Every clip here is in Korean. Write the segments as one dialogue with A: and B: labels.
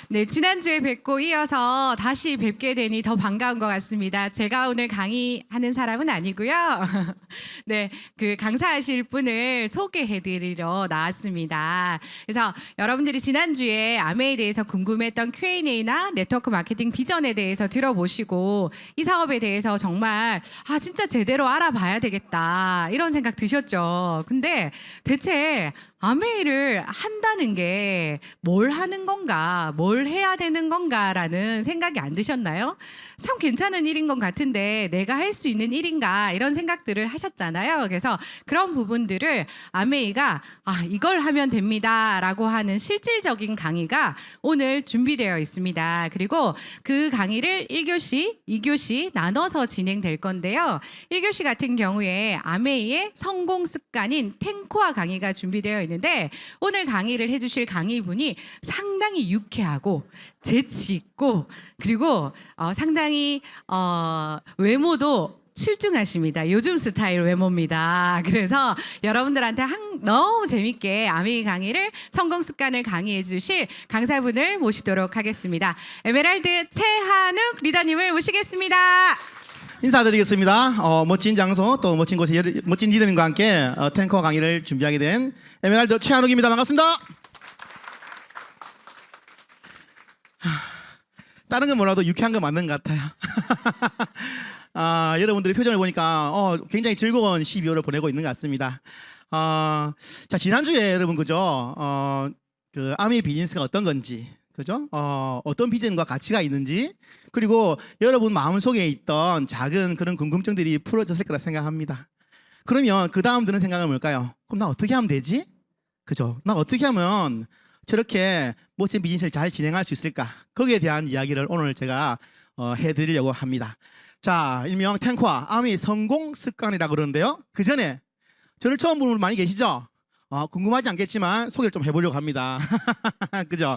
A: 네, 지난주에 뵙고 이어서 다시 뵙게 되니 더 반가운 것 같습니다. 제가 오늘 강의하는 사람은 아니고요. 네, 그 강사하실 분을 소개해드리러 나왔습니다. 그래서 여러분들이 지난주에 아메에 대해서 궁금했던 Q&A나 네트워크 마케팅 비전에 대해서 들어보시고 이 사업에 대해서 정말 진짜 제대로 알아봐야 되겠다 이런 생각 드셨죠. 근데 대체 아메이를 한다는 게 뭘 하는 건가, 뭘 해야 되는 건가라는 생각이 안 드셨나요? 참 괜찮은 일인 것 같은데 내가 할 수 있는 일인가 이런 생각들을 하셨잖아요. 그래서 그런 부분들을 아메이가 이걸 하면 됩니다라고 하는 실질적인 강의가 오늘 준비되어 있습니다. 그리고 그 강의를 1교시, 2교시 나눠서 진행될 건데요. 1교시 같은 경우에 아메이의 성공 습관인 탱코아 강의가 준비되어 있는데 오늘 강의를 해주실 강의분이 상당히 유쾌하고 재치 있고 그리고 상당히 외모도 출중하십니다. 요즘 스타일 외모입니다. 그래서 여러분들한테 너무 재밌게 아메이 강의를 성공 습관을 강의해 주실 강사분을 모시도록 하겠습니다. 에메랄드 최한욱 리더님을 모시겠습니다.
B: 인사드리겠습니다. 멋진 장소 또 멋진 곳에 멋진 리더님과 함께 탱커 강의를 준비하게 된 에메랄드 최한욱입니다. 반갑습니다. 다른 건 몰라도 유쾌한 거 맞는 것 같아요. 여러분들의 표정을 보니까 굉장히 즐거운 12월을 보내고 있는 것 같습니다. 자, 지난주에 여러분 그죠? 그 아미 비즈니스가 어떤 건지 그죠? 어떤 비전과 가치가 있는지 그리고 여러분 마음속에 있던 작은 그런 궁금증들이 풀어졌을 거라 생각합니다. 그러면 그 다음 드는 생각은 뭘까요? 그럼 나 어떻게 하면 되지? 그죠? 나 어떻게 하면 저렇게 멋진 비즈니스를 잘 진행할 수 있을까? 거기에 대한 이야기를 오늘 제가 해드리려고 합니다. 자, 일명 탱코아 아미 성공 습관이라고 그러는데요. 그 전에 저를 처음 보는 분 많이 계시죠? 궁금하지 않겠지만 소개를 좀 해보려고 합니다. 그죠?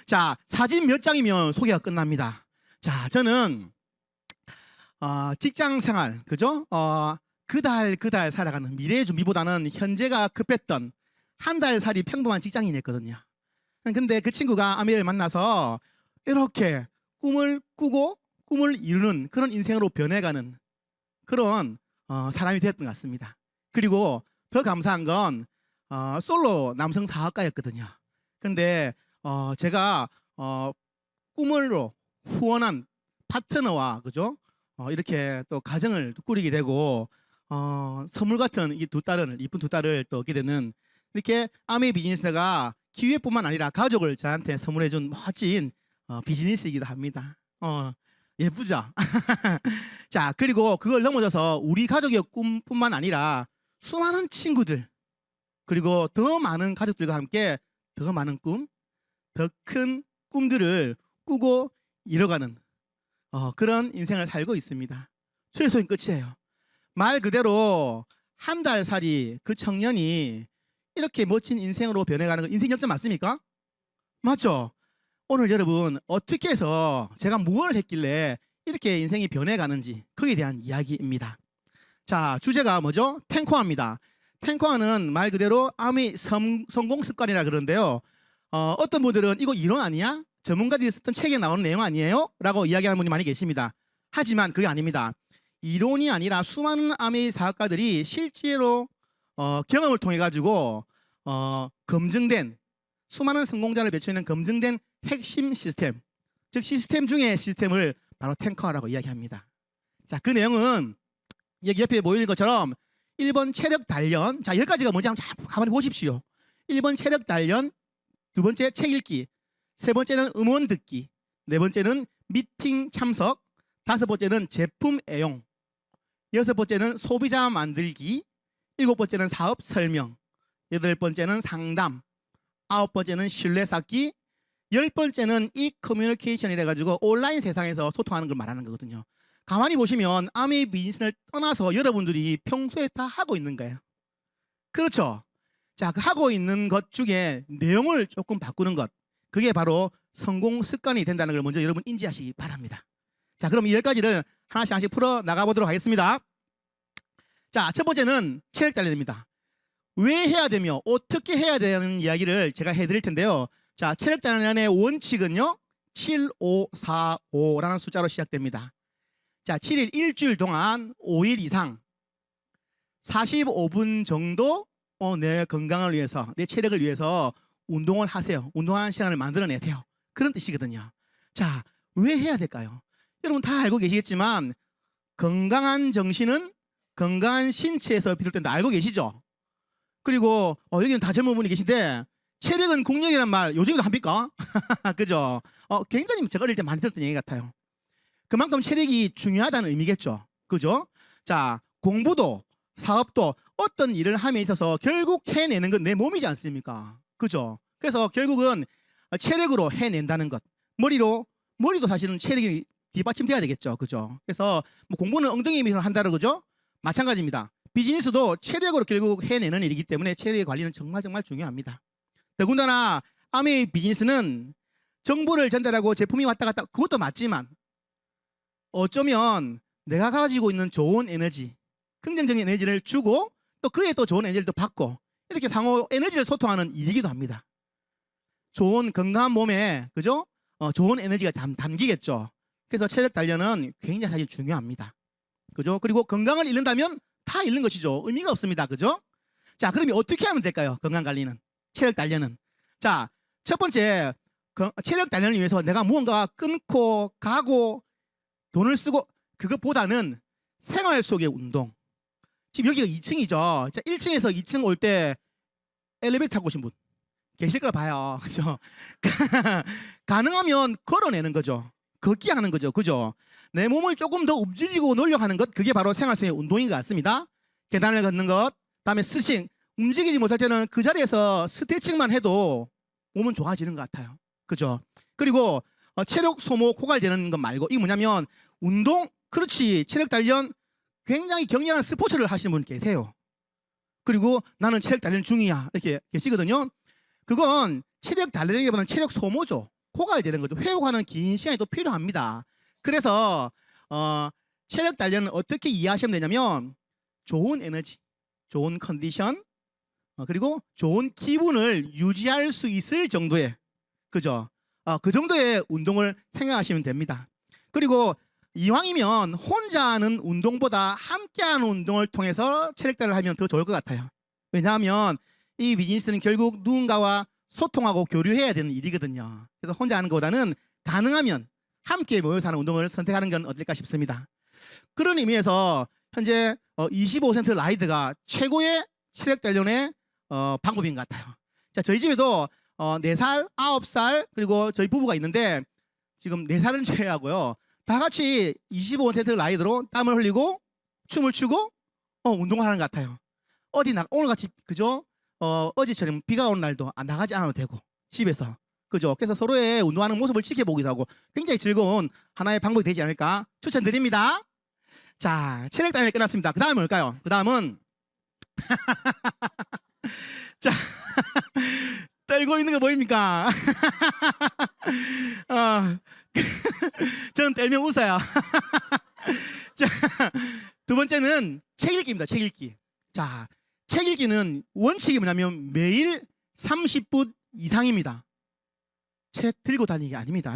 B: 자, 사진 몇 장이면 소개가 끝납니다. 자, 저는 직장 생활, 그죠? 그달 살아가는 미래의 준비보다는 현재가 급했던 한 달 살이 평범한 직장인이었거든요. 근데 그 친구가 아미를 만나서 이렇게 꿈을 꾸고 꿈을 이루는 그런 인생으로 변해가는 그런 사람이 되었던 것 같습니다. 그리고 더 감사한 건 솔로 남성 사업가였거든요. 근데 제가 꿈으로 후원한 파트너와 그죠? 이렇게 또 가정을 꾸리게 되고 선물 같은 이 두 딸을 이쁜 두 딸을 또 얻게 되는 이렇게 아미 비즈니스가 기회뿐만 아니라 가족을 저한테 선물해준 멋진 비즈니스이기도 합니다. 예쁘죠? 자, 그리고 그걸 넘어져서 우리 가족의 꿈뿐만 아니라 수많은 친구들 그리고 더 많은 가족들과 함께 더 많은 꿈, 더 큰 꿈들을 꾸고 이뤄가는 그런 인생을 살고 있습니다. 최소한 끝이에요. 말 그대로 한 달 살이 그 청년이 이렇게 멋진 인생으로 변해가는 거 인생 역전 맞습니까? 맞죠? 오늘 여러분 어떻게 해서 제가 뭘 했길래 이렇게 인생이 변해가는지 거기에 대한 이야기입니다. 자, 주제가 뭐죠? 탱코아입니다. 탱코아는 말 그대로 아미 성공 습관이라 그러는데요. 어떤 분들은 이거 이론 아니야? 전문가들이 썼던 책에 나오는 내용 아니에요? 라고 이야기하는 분이 많이 계십니다. 하지만 그게 아닙니다. 이론이 아니라 수많은 아미 사업가들이 실제로 경험을 통해 가지고 검증된 수많은 성공자를 배출하는 검증된 핵심 시스템, 즉 시스템 중에 시스템을 바로 탱커라고 이야기합니다. 자, 그 내용은 여기 옆에 보이는 것처럼 1번 체력 단련, 자, 여기까지가 뭔지 한번 가만히 보십시오. 1번 체력 단련, 두 번째 책 읽기, 세 번째는 음원 듣기, 네 번째는 미팅 참석, 다섯 번째는 제품 애용, 여섯 번째는 소비자 만들기, 일곱 번째는 사업 설명, 여덟 번째는 상담, 아홉 번째는 신뢰 쌓기, 열 번째는 이 커뮤니케이션이라 가지고 온라인 세상에서 소통하는 걸 말하는 거거든요. 가만히 보시면 아미 비즈니스를 떠나서 여러분들이 평소에 다 하고 있는 거예요. 그렇죠? 자, 그 하고 있는 것 중에 내용을 조금 바꾸는 것, 그게 바로 성공 습관이 된다는 걸 먼저 여러분 인지하시기 바랍니다. 자, 그럼 이 10가지를 하나씩 풀어 나가보도록 하겠습니다. 자, 첫 번째는 체력 단련입니다. 왜 해야 되며 어떻게 해야 되는 이야기를 제가 해드릴 텐데요. 자, 체력 단련의 원칙은요, 7545라는 숫자로 시작됩니다. 자, 7일 일주일 동안 5일 이상 45분 정도 내 건강을 위해서, 내 체력을 위해서 운동을 하세요. 운동하는 시간을 만들어내세요. 그런 뜻이거든요. 자, 왜 해야 될까요? 여러분 다 알고 계시겠지만 건강한 정신은 건강한 신체에서 비롯된다. 알고 계시죠? 그리고 여기는 다 젊은 분이 계신데 체력은 국력이란 말 요즘에도 합니까? 그죠? 굉장히 제가 어릴 때 많이 들었던 얘기 같아요. 그만큼 체력이 중요하다는 의미겠죠. 그죠? 자, 공부도 사업도 어떤 일을 함에 있어서 결국 해내는 건 내 몸이지 않습니까? 그죠? 그래서 결국은 체력으로 해낸다는 것. 머리도 사실은 체력이 뒷받침돼야 되겠죠. 그죠? 그래서 뭐 공부는 엉덩이 힘으로 한다는 거죠. 마찬가지입니다. 비즈니스도 체력으로 결국 해내는 일이기 때문에 체력의 관리는 정말 중요합니다. 더군다나 아메이 비즈니스는 정보를 전달하고 제품이 왔다 갔다, 그것도 맞지만 어쩌면 내가 가지고 있는 좋은 에너지, 긍정적인 에너지를 주고 또 그에 또 좋은 에너지를 또 받고 이렇게 상호 에너지를 소통하는 일이기도 합니다. 좋은 건강한 몸에, 그죠? 좋은 에너지가 담기겠죠. 그래서 체력 단련은 굉장히 사실 중요합니다. 그죠? 그리고 건강을 잃는다면 다 잃는 것이죠. 의미가 없습니다. 그죠? 자, 그러면 어떻게 하면 될까요? 건강 관리는, 체력 단련은. 자, 첫 번째, 체력 단련을 위해서 내가 무언가 끊고 가고 돈을 쓰고, 그것보다는 생활 속의 운동. 지금 여기가 2층이죠. 1층에서 2층 올 때 엘리베이터 타고 오신 분 계실 걸 봐요. 그죠? 가능하면 걸어내는 거죠. 걷기 하는 거죠. 그죠? 내 몸을 조금 더 움직이고 놀려하는 것, 그게 바로 생활 속의 운동인 것 같습니다. 계단을 걷는 것, 다음에 스트레칭. 움직이지 못할 때는 그 자리에서 스트레칭만 해도 몸은 좋아지는 것 같아요. 그죠? 그리고 체력 소모 고갈되는 것 말고, 이게 뭐냐면 운동, 그렇지, 체력 단련, 굉장히 격렬한 스포츠를 하시는 분 계세요. 그리고 나는 체력 단련 중이야 이렇게 계시거든요. 그건 체력 단련이라기보다는 체력 소모죠. 고갈되는 거죠. 회복하는 긴 시간이 또 필요합니다. 그래서 체력 단련은 어떻게 이해하시면 되냐면 좋은 에너지, 좋은 컨디션, 그리고 좋은 기분을 유지할 수 있을 정도의, 그죠? 그 정도의 운동을 생각하시면 됩니다. 그리고 이왕이면 혼자 하는 운동보다 함께하는 운동을 통해서 체력 단련을 하면 더 좋을 것 같아요. 왜냐하면 이 비즈니스는 결국 누군가와 소통하고 교류해야 되는 일이거든요. 그래서 혼자 하는 것보다는 가능하면 함께 모여서 하는 운동을 선택하는 건 어떨까 싶습니다. 그런 의미에서 현재 25% 라이드가 최고의 체력 단련의 방법인 것 같아요. 자, 저희 집에도 4살, 9살 그리고 저희 부부가 있는데 지금 4살은 제외하고요. 다 같이 25% 라이드로 땀을 흘리고 춤을 추고 운동을 하는 것 같아요. 오늘같이, 그죠? 어제처럼 비가 오는 날도 나가지 않아도 되고 집에서, 그죠? 그래서 서로의 운동하는 모습을 지켜보기도 하고 굉장히 즐거운 하나의 방법이 되지 않을까 추천드립니다. 자, 체력 단련이 끝났습니다. 그 다음은 뭘까요? 그 다음은 자, 떨고 있는 거 보입니까? 저는 떨면 웃어요. 자, 두 번째는 책 읽기입니다. 책 읽기. 자, 책 읽기는 원칙이 뭐냐면 매일 30분 이상입니다. 책 들고 다니는 게 아닙니다.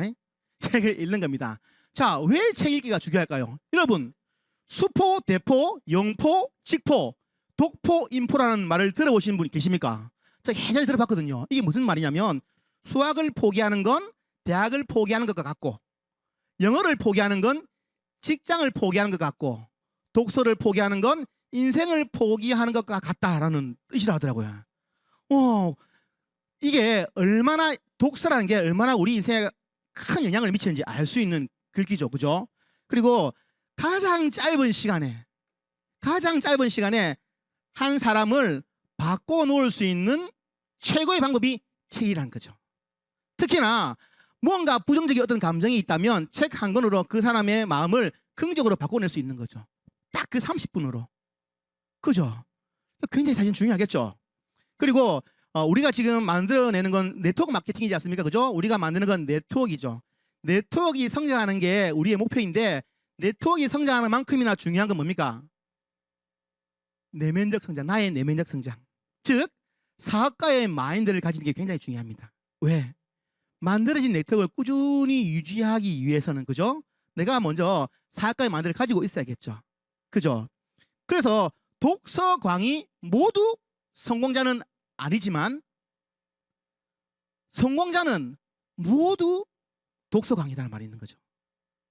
B: 책을 읽는 겁니다. 자, 왜 책 읽기가 중요할까요? 여러분, 수포, 대포, 영포, 직포, 독포, 인포라는 말을 들어보신 분 계십니까? 제가 예전에 들어봤거든요. 이게 무슨 말이냐면 수학을 포기하는 건 대학을 포기하는 것과 같고, 영어를 포기하는 건 직장을 포기하는 것 같고, 독서를 포기하는 건 인생을 포기하는 것과 같다라는 뜻이라 하더라고요. 이게 얼마나, 독서라는 게 얼마나 우리 인생에 큰 영향을 미치는지 알 수 있는 글귀죠. 그죠? 그리고 가장 짧은 시간에 한 사람을 바꿔놓을 수 있는 최고의 방법이 책이라는 거죠. 특히나 뭔가 부정적인 어떤 감정이 있다면 책 한 권으로 그 사람의 마음을 긍정적으로 바꿔낼 수 있는 거죠. 딱 그 30분으로. 그죠? 굉장히 사실 중요하겠죠. 그리고 우리가 지금 만들어내는 건 네트워크 마케팅이지 않습니까? 그죠? 우리가 만드는 건 네트워크이죠. 네트워크가 성장하는 게 우리의 목표인데, 네트워크가 성장하는 만큼이나 중요한 건 뭡니까? 내면적 성장, 나의 내면적 성장. 즉 사업가의 마인드를 가지는 게 굉장히 중요합니다. 왜? 만들어진 네트워크를 꾸준히 유지하기 위해서는 그죠? 내가 먼저 사학과의 마인드를 가지고 있어야겠죠. 그죠? 그래서 독서광이 모두 성공자는 아니지만 성공자는 모두 독서광이다는 말이 있는 거죠.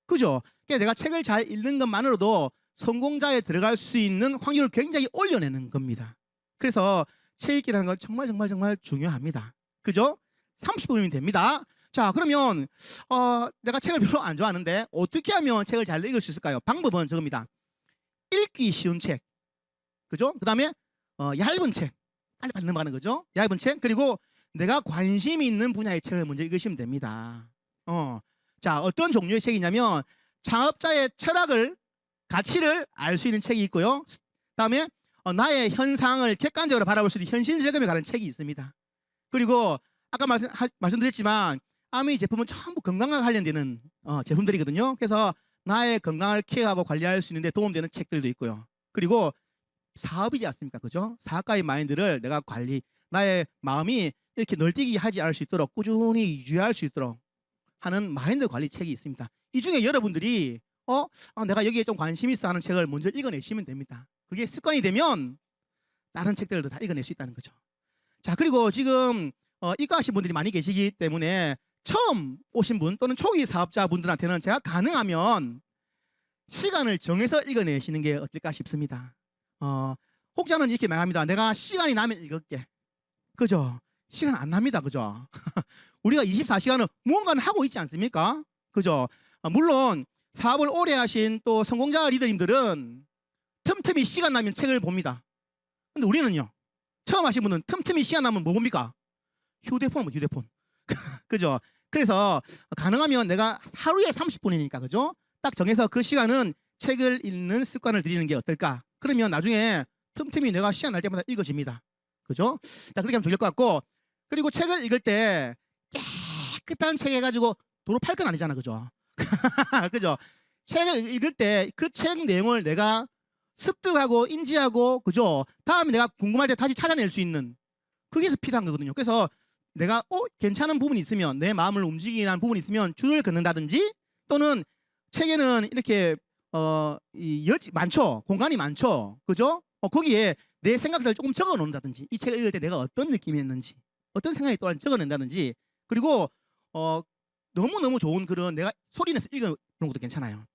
B: 그죠? 그러니까 내가 책을 잘 읽는 것만으로도 성공자에 들어갈 수 있는 확률을 굉장히 올려내는 겁니다. 그래서 책 읽기라는 건 정말 정말 정말 중요합니다. 그죠? 30분이면 됩니다. 자, 그러면 내가 책을 별로 안 좋아하는데 어떻게 하면 책을 잘 읽을 수 있을까요? 방법은 저겁니다. 읽기 쉬운 책, 그죠? 그 다음에 얇은 책, 빨리빨리 넘어가는 거죠. 얇은 책, 그리고 내가 관심이 있는 분야의 책을 먼저 읽으시면 됩니다. 자, 어떤 종류의 책이냐면 창업자의 철학을, 가치를 알 수 있는 책이 있고요. 그다음에 나의 현상을 객관적으로 바라볼 수 있는 현실적음에 관한 책이 있습니다. 그리고 아까 말씀드렸지만 아미 제품은 전부 건강과 관련되는 제품들이거든요. 그래서 나의 건강을 케어하고 관리할 수 있는데 도움되는 책들도 있고요. 그리고 사업이지 않습니까? 그죠? 사학과의 마인드를 내가 나의 마음이 이렇게 널뛰기 하지 않을 수 있도록 꾸준히 유지할 수 있도록 하는 마인드 관리 책이 있습니다. 이 중에 여러분들이 내가 여기에 좀 관심 있어 하는 책을 먼저 읽어내시면 됩니다. 그게 습관이 되면 다른 책들도 다 읽어낼 수 있다는 거죠. 자, 그리고 지금 이과하신 분들이 많이 계시기 때문에 처음 오신 분 또는 초기 사업자분들한테는 제가 가능하면 시간을 정해서 읽어내시는 게 어떨까 싶습니다. 혹자는 이렇게 말합니다. 내가 시간이 나면 읽을게. 그죠? 시간 안 납니다. 그죠? 우리가 24시간을 무언가는 하고 있지 않습니까? 그죠? 물론 사업을 오래 하신 또 성공자 리더님들은 틈틈이 시간 나면 책을 봅니다. 근데 우리는요, 처음 하신 분은 틈틈이 시간 나면 뭐 봅니까? 휴대폰. 그죠? 그래서 가능하면 내가 하루에 30분이니까 그죠? 딱 정해서 그 시간은 책을 읽는 습관을 들이는 게 어떨까? 그러면 나중에 틈틈이 내가 시간 날 때마다 읽어집니다. 그죠? 자, 그렇게 하면 좋을 것 같고, 그리고 책을 읽을 때 깨끗한 책 해가지고 도로 팔 건 아니잖아. 그죠? 그죠? 책을 읽을 때 그 책 내용을 내가 습득하고 인지하고, 그죠? 다음에 내가 궁금할 때 다시 찾아낼 수 있는 그게 필요한 거거든요. 그래서 내가 괜찮은 부분이 있으면, 내 마음을 움직이는 부분이 있으면 줄을 긋는다든지, 또는 책에는 이렇게 많죠. 공간이 많죠. 그죠? 거기에 내 생각들을 조금 적어 놓는다든지, 이 책을 읽을 때 내가 어떤 느낌이었는지, 어떤 생각이 또한 적어 낸다든지, 그리고 너무너무 좋은 글은 내가 소리 내서 읽어보는 것도 괜찮아요.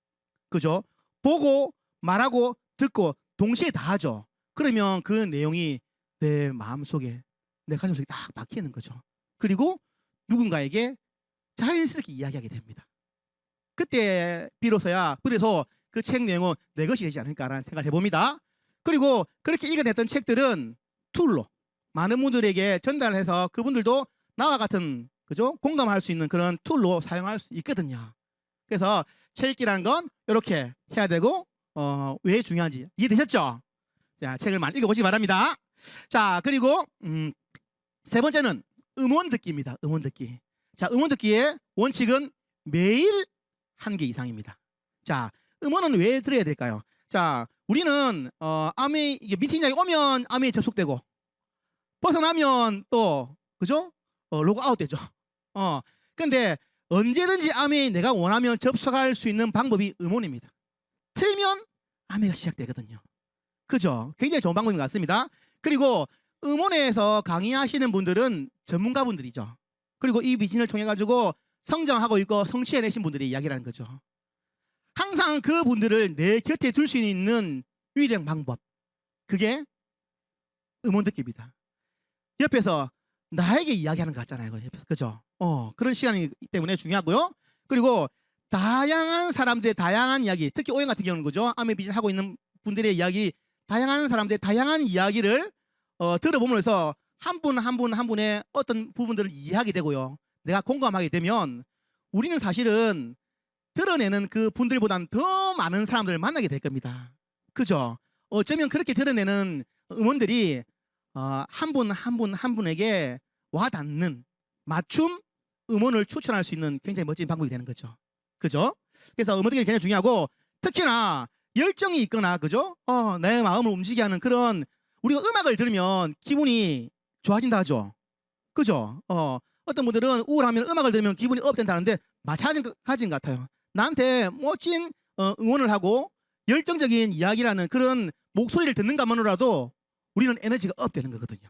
B: 그죠? 보고 말하고 듣고 동시에 다 하죠. 그러면 그 내용이 내 마음속에, 내 가슴속에 딱 박히는 거죠. 그리고 누군가에게 자연스럽게 이야기하게 됩니다. 그때 비로소야, 그래서 그 책 내용은 내 것이 되지 않을까라는 생각을 해봅니다. 그리고 그렇게 읽어냈던 책들은 툴로 많은 분들에게 전달해서 그분들도 나와 같은, 그죠? 공감할 수 있는 그런 툴로 사용할 수 있거든요. 그래서 책 읽기라는 건 이렇게 해야 되고, 왜 중요한지 이해되셨죠? 자, 책을 많이 읽어보시기 바랍니다. 자, 그리고 세 번째는 음원 듣기입니다. 음원 듣기. 자, 음원 듣기의 원칙은 매일 1개 이상입니다. 자, 음원은 왜 들어야 될까요? 자, 우리는 암에 미팅장에 오면 암에 접속되고, 벗어나면 또 그죠? 로그아웃 되죠. 근데 언제든지 암에 내가 원하면 접속할 수 있는 방법이 음원입니다. 틀면 암회가 시작되거든요. 그죠? 굉장히 좋은 방법인 것 같습니다. 그리고 음원에서 강의하시는 분들은 전문가분들이죠. 그리고 이 비즈니스를 통해 가지고 성장하고 있고 성취해내신 분들이 이야기라는 거죠. 항상 그 분들을 내 곁에 둘 수 있는 유일한 방법, 그게 음원 듣기입니다. 옆에서 나에게 이야기하는 것 같잖아요. 옆에서. 그죠? 그런 시간이기 때문에 중요하고요. 그리고 다양한 사람들의 다양한 이야기, 특히 오영 같은 경우는 그죠? 암의 비즈니스 하고 있는 분들의 이야기, 다양한 사람들의 다양한 이야기를 들어보면서 한 분 한 분의 어떤 부분들을 이해하게 되고요. 내가 공감하게 되면 우리는 사실은 드러내는 그 분들보다는 더 많은 사람들을 만나게 될 겁니다. 그죠? 어쩌면 그렇게 드러내는 음원들이 한 분 분에게 와닿는 맞춤 음원을 추천할 수 있는 굉장히 멋진 방법이 되는 거죠. 그죠? 그래서 음원 듣기가 굉장히 중요하고, 특히나 열정이 있거나, 그죠? 내 마음을 움직이게 하는 그런, 우리가 음악을 들으면 기분이 좋아진다 하죠. 그죠? 어떤 분들은 우울하면 음악을 들으면 기분이 업된다는데 마찬가지인 것 같아요. 나한테 멋진 응원을 하고 열정적인 이야기라는 그런 목소리를 듣는 것만으로라도 우리는 에너지가 업되는 거거든요.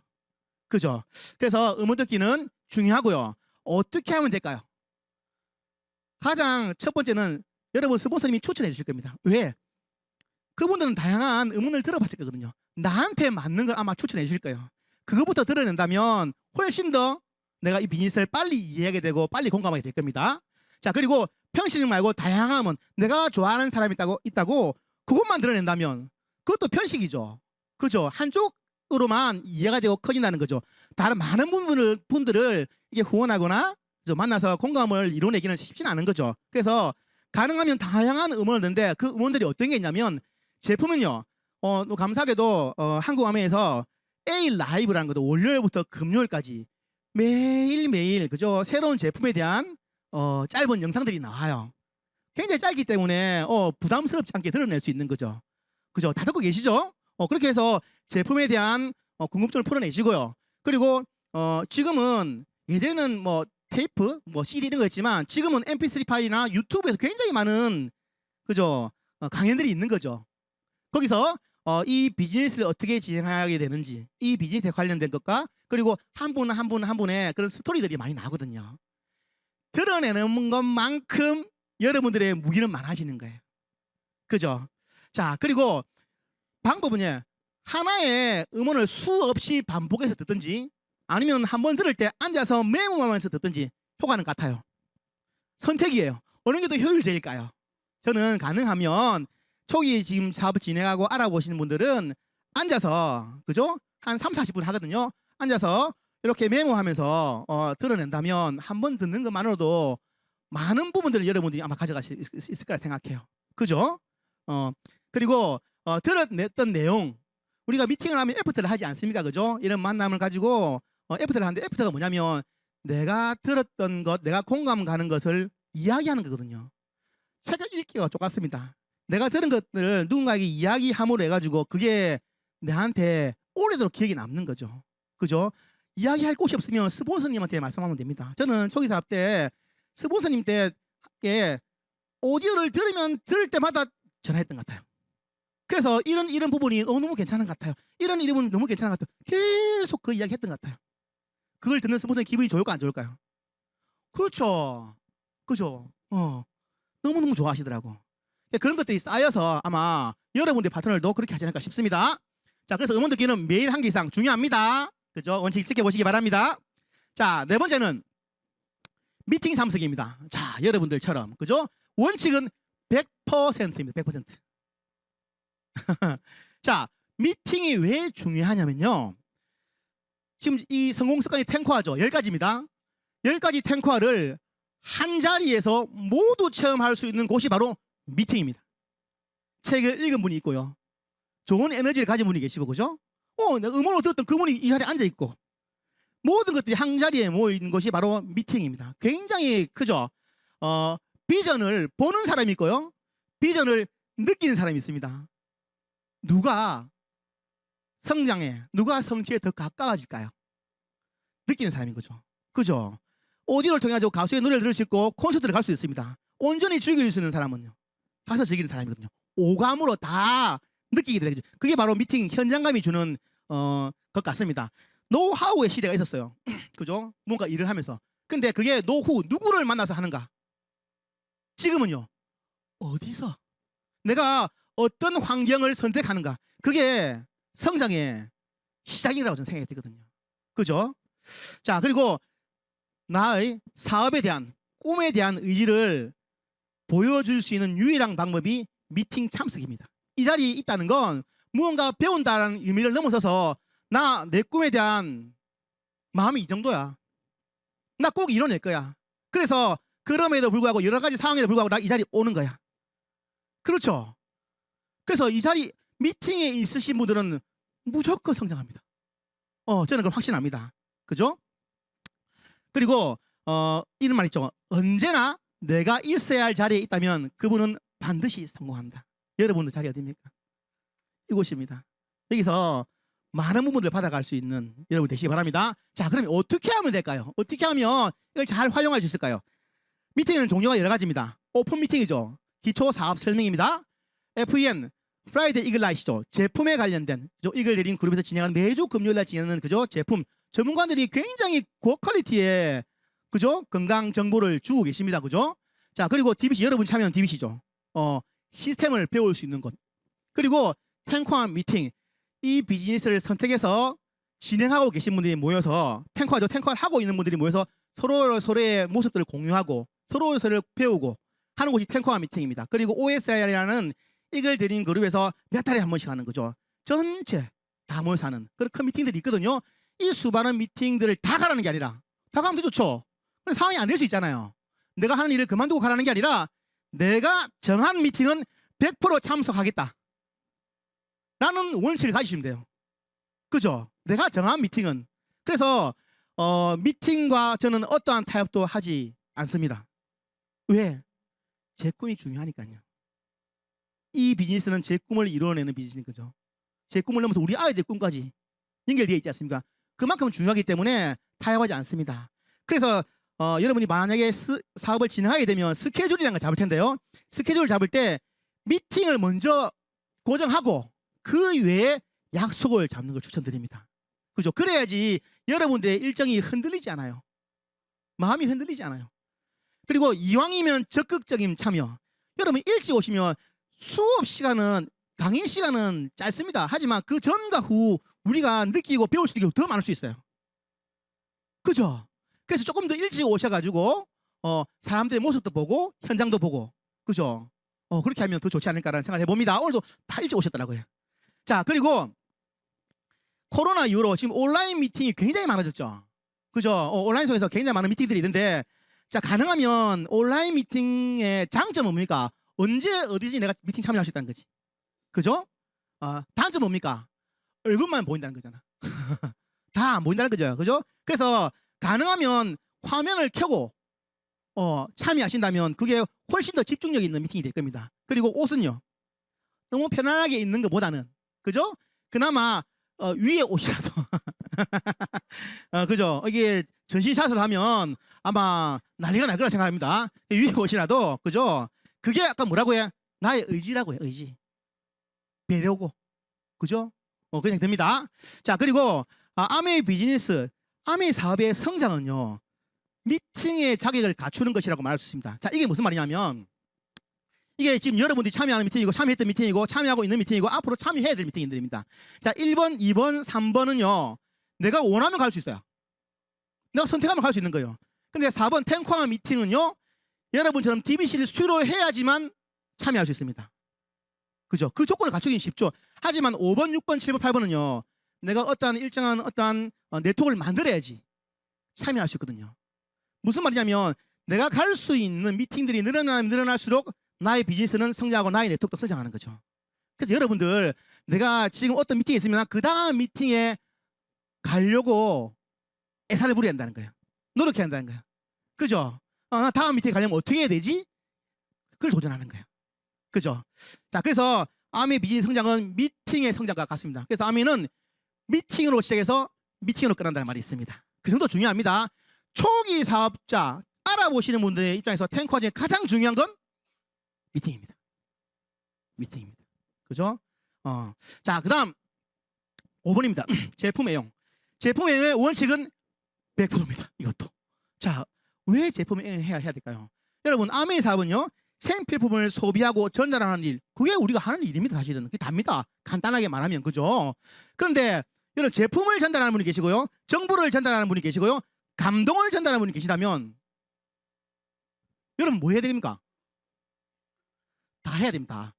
B: 그죠? 그래서 음원 듣기는 중요하고요. 어떻게 하면 될까요? 가장 첫 번째는 여러분 스폰서님이 추천해 주실 겁니다. 왜? 그분들은 다양한 음원을 들어봤을 거거든요. 나한테 맞는 걸 아마 추천해 주실 거예요. 그거부터 들어낸다면 훨씬 더 내가 이 비즈니스를 빨리 이해하게 되고 빨리 공감하게 될 겁니다. 자, 그리고 편식 말고 다양함은 내가 좋아하는 사람이 있다고 그것만 들어낸다면 그것도 편식이죠. 그죠? 한쪽으로만 이해가 되고 커진다는 거죠. 다른 많은 분들을 이게 후원하거나 만나서 공감을 이뤄내기는 쉽지는 않은 거죠. 그래서 가능하면 다양한 음원을 듣는데 그 음원들이 어떤 게 있냐면 제품은요. 감사하게도 한국아메에서 A 라이브라는 것도 월요일부터 금요일까지 매일매일 그죠? 새로운 제품에 대한 짧은 영상들이 나와요. 굉장히 짧기 때문에 부담스럽지 않게 드러낼 수 있는 거죠. 그죠? 다 듣고 계시죠? 그렇게 해서 제품에 대한 궁금증을 풀어내시고요. 그리고 지금은 예전에는 뭐 테이프, 뭐 CD 이런 거 있지만 지금은 MP3 파일이나 유튜브에서 굉장히 많은 그죠? 강연들이 있는 거죠. 거기서 이 비즈니스를 어떻게 진행하게 되는지 이 비즈니스에 관련된 것과 그리고 한 분 한 분의 그런 스토리들이 많이 나오거든요. 드러내는 것만큼 여러분들의 무기는 많아지는 거예요. 그죠? 자, 그리고 방법은요. 하나의 음원을 수없이 반복해서 듣든지 아니면 한번 들을 때 앉아서 메모하면서 듣든지 효과는 같아요. 선택이에요. 어느 게 더 효율적일까요? 저는 가능하면 초기 지금 사업을 진행하고 알아보시는 분들은 앉아서 그죠? 한 3, 40분 하거든요. 앉아서 이렇게 메모하면서 드러낸다면 한 번 듣는 것만으로도 많은 부분들을 여러분들이 아마 가져갈 수 있을 거라 생각해요. 그죠? 그리고 드러냈던 내용 우리가 미팅을 하면 애프터를 하지 않습니까? 그죠? 이런 만남을 가지고 애프터를 하는데 애프터가 뭐냐면 내가 들었던 것, 내가 공감 가는 것을 이야기하는 거거든요. 책을 읽기가 똑같습니다. 내가 들은 것들을 누군가에게 이야기함으로 해가지고 그게 내한테 오래도록 기억에 남는 거죠. 그죠? 이야기할 곳이 없으면 스폰서님한테 말씀하면 됩니다. 저는 초기 사업 때 스폰서님 때에 오디오를 들을 때마다 전화했던 것 같아요. 그래서 이런 부분이 너무 괜찮은 것 같아요. 이런 부분이 너무 괜찮은 것 같아요. 계속 그 이야기 했던 것 같아요. 그걸 듣는 스폰서님 기분이 좋을까 안 좋을까요? 그렇죠. 그죠? 너무너무 좋아하시더라고. 그런 것들이 쌓여서 아마 여러분들 파트너들도 그렇게 하지 않을까 싶습니다. 자, 그래서 음원 듣기는 매일 한 개 이상 중요합니다. 그죠? 원칙 지켜보시기 바랍니다. 자, 네 번째는 미팅 참석입니다. 자, 여러분들처럼 그죠? 원칙은 100%입니다. 100%. 자, 미팅이 왜 중요하냐면요. 지금 이 성공 습관이 탱커화죠. 10가지입니다. 10가지 탱커화를 한 자리에서 모두 체험할 수 있는 곳이 바로 미팅입니다. 책을 읽은 분이 있고요. 좋은 에너지를 가진 분이 계시고 그죠? 내가 음원을 들었던 그분이 이 자리에 앉아 있고 모든 것들이 한 자리에 모여 있는 것이 바로 미팅입니다. 굉장히 크죠? 비전을 보는 사람이 있고요. 비전을 느끼는 사람이 있습니다. 누가 성장에, 누가 성취에 더 가까워질까요? 느끼는 사람인 거죠. 그죠? 오디오를 통해 가지고 가수의 노래를 들을 수 있고 콘서트를 갈 수 있습니다. 온전히 즐길 수 있는 사람은요. 가서 즐기는 사람이거든요. 오감으로 다 느끼게 되죠. 그게 바로 미팅 현장감이 주는 것 같습니다. 노하우의 시대가 있었어요. 그죠? 뭔가 일을 하면서. 근데 그게 노후 누구를 만나서 하는가? 지금은요. 어디서? 내가 어떤 환경을 선택하는가? 그게 성장의 시작이라고 저는 생각이 되거든요. 그죠? 자, 그리고 나의 사업에 대한 꿈에 대한 의지를 보여줄 수 있는 유일한 방법이 미팅 참석입니다. 이 자리에 있다는 건 무언가 배운다는 의미를 넘어서서 내 꿈에 대한 마음이 이 정도야. 나 꼭 이뤄낼 거야. 그래서 그럼에도 불구하고 여러 가지 상황에도 불구하고 나 이 자리에 오는 거야. 그렇죠? 그래서 이 자리 미팅에 있으신 분들은 무조건 성장합니다. 저는 그걸 확신합니다. 그죠? 그리고 이런 말 있죠. 언제나 내가 있어야 할 자리에 있다면 그분은 반드시 성공한다. 여러분들 자리 어디입니까? 이곳입니다. 여기서 많은 부분들 받아갈 수 있는 여러분 되시기 바랍니다. 자, 그러면 어떻게 하면 될까요? 어떻게 하면 이걸 잘 활용할 수 있을까요? 미팅은 종류가 여러 가지입니다. 오픈 미팅이죠. 기초 사업 설명입니다. FEN, 프라이데이 이글라이시죠. 제품에 관련된 이글 대리인 그룹에서 진행하는 매주 금요일날 진행하는 그죠 제품 전문가들이 굉장히 고퀄리티의 그죠 건강 정보를 주고 계십니다. 그죠? 자, 그리고 DBC 여러분 참여한 DBC죠. 시스템을 배울 수 있는 것. 그리고 탱커함 미팅. 이 비즈니스를 선택해서 진행하고 계신 분들이 모여서 탱커를 하고 있는 분들이 모여서 서로의 모습들을 공유하고 서로를 배우고 하는 곳이 탱커함 미팅입니다. 그리고 OSI라는 이글 대리인 그룹에서 몇 달에 한 번씩 하는 거죠. 전체 다 모여서 하는 그런 큰 미팅들이 있거든요. 이 수많은 미팅들을 다 가라는 게 아니라 다 가면 더 좋죠. 근데 상황이 안 될 수 있잖아요. 내가 하는 일을 그만두고 가라는 게 아니라 내가 정한 미팅은 100% 참석하겠다 라는 원칙을 가지시면 돼요. 그죠? 내가 정한 미팅은. 그래서 미팅과 저는 어떠한 타협도 하지 않습니다. 왜? 제 꿈이 중요하니까요. 이 비즈니스는 제 꿈을 이루어내는 비즈니스인 거죠. 제 꿈을 넘어서 우리 아이들 꿈까지 연결되어 있지 않습니까? 그만큼 중요하기 때문에 타협하지 않습니다. 그래서 여러분이 만약에 사업을 진행하게 되면 스케줄이라는 걸 잡을 텐데요. 스케줄을 잡을 때 미팅을 먼저 고정하고 그 외에 약속을 잡는 걸 추천드립니다. 그죠? 그래야지 여러분들의 일정이 흔들리지 않아요. 마음이 흔들리지 않아요. 그리고 이왕이면 적극적인 참여. 여러분 일찍 오시면 수업 시간은 강의 시간은 짧습니다. 하지만 그 전과 후 우리가 느끼고 배울 수 있는 게 더 많을 수 있어요. 그죠? 그래서 조금 더 일찍 오셔가지고 사람들의 모습도 보고 현장도 보고 그죠? 그렇게 하면 더 좋지 않을까라는 생각을 해봅니다. 오늘도 다 일찍 오셨더라고요. 자, 그리고 코로나 이후로 지금 온라인 미팅이 굉장히 많아졌죠. 그죠? 온라인 속에서 굉장히 많은 미팅들이 있는데 자, 가능하면 온라인 미팅의 장점은 뭡니까? 언제 어디든지 내가 미팅 참여할 수 있다는 거지. 그죠? 단점은 뭡니까? 얼굴만 보인다는 거잖아. 다 안 보인다는 거죠. 그죠? 그래서 가능하면 화면을 켜고 참여하신다면 그게 훨씬 더 집중력 있는 미팅이 될 겁니다. 그리고 옷은요. 너무 편안하게 입는 것보다는 그죠? 그나마 위에 옷이라도 그죠? 이게 전시샷을 하면 아마 난리가 날 거라 생각합니다. 위에 옷이라도 그죠? 그게 아까 뭐라고 해? 나의 의지라고 해. 의지. 배려고. 그죠? 그냥 됩니다. 자, 그리고 아메이 비즈니스, 아메이 사업의 성장은요. 미팅의 자격을 갖추는 것이라고 말할 수 있습니다. 자, 이게 무슨 말이냐면 이게 지금 여러분들이 참여하는 미팅이고 참여했던 미팅이고 참여하고 있는 미팅이고 앞으로 참여해야 될 미팅들입니다. 자, 1번, 2번, 3번은요. 내가 원하면 갈 수 있어요. 내가 선택하면 갈 수 있는 거예요. 근데 4번 탱커함 미팅은요. 여러분처럼 DBC를 수료해야지만 참여할 수 있습니다. 그죠? 그 조건을 갖추긴 쉽죠. 하지만 5번, 6번, 7번, 8번은요. 내가 어떠한 일정한 어떠한 네트워크를 만들어야지 참여할 수 있거든요. 무슨 말이냐면 내가 갈 수 있는 미팅들이 늘어나면 늘어날수록 나의 비즈니스는 성장하고 나의 네트워크도 성장하는 거죠. 그래서 여러분들 내가 지금 어떤 미팅에 있으면 그 다음 미팅에 가려고 애사를 부려야 한다는 거예요. 노력해야 한다는 거예요. 그죠? 나 다음 미팅에 가려면 어떻게 해야 되지? 그걸 도전하는 거예요. 그죠? 자, 그래서 아메 비즈니스 성장은 미팅의 성장과 같습니다. 그래서 아메는 미팅으로 시작해서 미팅으로 끝난다는 말이 있습니다. 그 정도 중요합니다. 초기 사업자 알아보시는 분들의 입장에서 탱커 중에 가장 중요한 건 미팅입니다. 미팅입니다. 그죠? 자, 그 다음 5번입니다. 제품 애용. 제품 애용의 원칙은 100%입니다. 이것도. 자, 왜 제품 애용해야 될까요? 여러분, 아메이 사업은요. 생필품을 소비하고 전달하는 일. 그게 우리가 하는 일입니다. 사실은. 그게 답니다. 간단하게 말하면. 그죠? 그런데 여러분 제품을 전달하는 분이 계시고요. 정보를 전달하는 분이 계시고요. 감동을 전달하는 분이 계시다면 여러분 뭐 해야 됩니까? 다 해야 됩니다.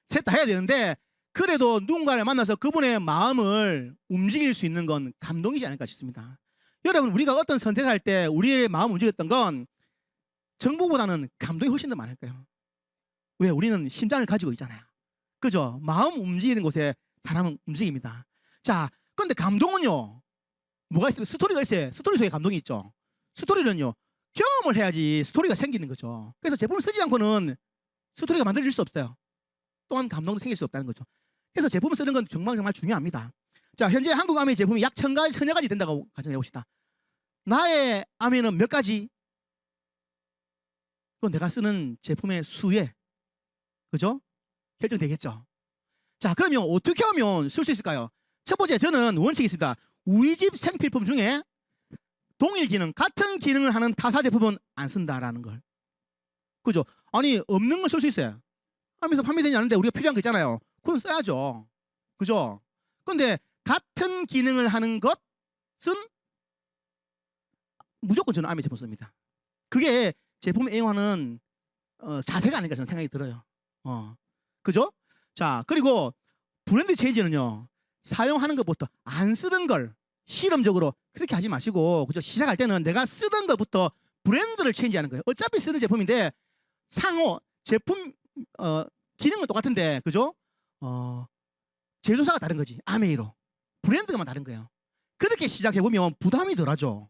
B: 셋 다 해야 되는데 그래도 누군가를 만나서 그분의 마음을 움직일 수 있는 건 감동이지 않을까 싶습니다. 여러분 우리가 어떤 선택할 때 우리의 마음을 움직였던 건 정보보다는 감동이 훨씬 더 많을 거예요. 왜? 우리는 심장을 가지고 있잖아요. 그죠? 마음 움직이는 곳에 사람은 움직입니다. 자, 그런데 감동은요. 뭐가 있어요? 스토리가 있어요. 스토리 속에 감동이 있죠. 스토리는요. 경험을 해야지 스토리가 생기는 거죠. 그래서 제품을 쓰지 않고는 스토리가 만들어질 수 없어요. 또한 감동도 생길 수 없다는 거죠. 그래서 제품을 쓰는 건 정말 중요합니다. 자, 현재 한국 아메 제품이 약 1000가지 된다고 가정해 봅시다. 나의 아메는 몇 가지? 그건 내가 쓰는 제품의 수에, 그죠? 결정되겠죠. 자, 그러면 어떻게 하면 쓸 수 있을까요? 첫 번째, 저는 원칙이 있습니다. 우리 집 생필품 중에 동일 기능, 같은 기능을 하는 타사 제품은 안 쓴다라는 걸. 그죠? 아니, 없는 걸 쓸 수 있어요. 하면서 판매되지 않는데 우리가 필요한 거 있잖아요. 그건 써야죠. 그죠? 근데 같은 기능을 하는 것은 무조건 저는 아메 제품 씁니다. 그게 제품 애용하는 자세가 아닐까 저는 생각이 들어요. 그죠? 자, 그리고 브랜드 체인지는요, 사용하는 것부터 안 쓰던 걸 실험적으로 그렇게 하지 마시고, 그죠? 시작할 때는 내가 쓰던 것부터 브랜드를 체인지하는 거예요. 어차피 쓰는 제품인데 상호 제품 기능은 똑같은데, 그죠? 제조사가 다른 거지. 아메이로 브랜드가만 다른 거예요. 그렇게 시작해 보면 부담이 덜하죠.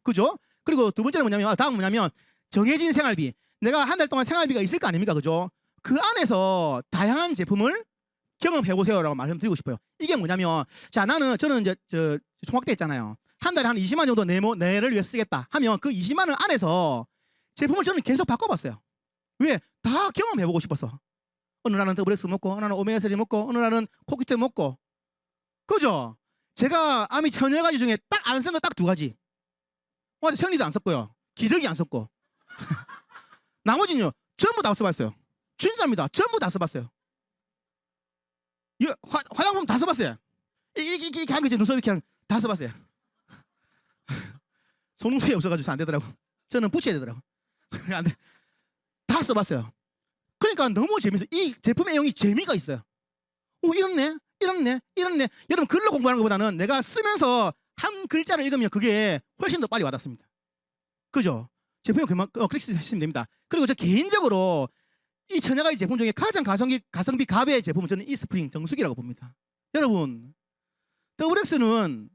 B: 그죠? 그리고 두 번째는 뭐냐면, 다음 뭐냐면 정해진 생활비. 내가 한 달 동안 생활비가 있을 거 아닙니까? 그죠? 그 안에서 다양한 제품을 경험해 보세요라고 말씀드리고 싶어요. 이게 뭐냐면, 자, 저는 이제 총각대 있잖아요. 한 달에 한 20만 정도 내를 위해 쓰겠다 하면 그 20만 원 안에서 제품을 저는 계속 바꿔봤어요. 왜? 다 경험해 보고 싶어서. 어느 날은 더블엑스 먹고, 어느 날은 오메가3 먹고, 어느 날은 코키테 먹고. 그죠? 제가 아미 1000가지 중에 딱 안 쓴 거 딱 2가지. 맞아, 생리도 안 썼고요. 기저귀 안 썼고. 나머지는요, 전부 다 써봤어요. 진짜입니다. 전부 다 써봤어요. 화장품 다 써봤어요. 이렇게 한 거지, 눈썹 이렇게 다 써봤어요. 속눈썹이 없어가지고 안 되더라고. 저는 붙여야 되더라고. 안 돼. 다 써봤어요. 그러니까 너무 재밌어요. 이 제품 애용이 재미가 있어요. 이렇네. 여러분, 글로 공부하는 것보다는 내가 쓰면서 한 글자를 읽으면 그게 훨씬 더 빨리 와닿습니다. 그죠? 제품이 그렇게 쓰시면 됩니다. 그리고 저 개인적으로 이 1000가지 제품 중에 가장 가성비 갑의 제품은 저는 이스프링 정수기라고 봅니다. 여러분, 더블엑스는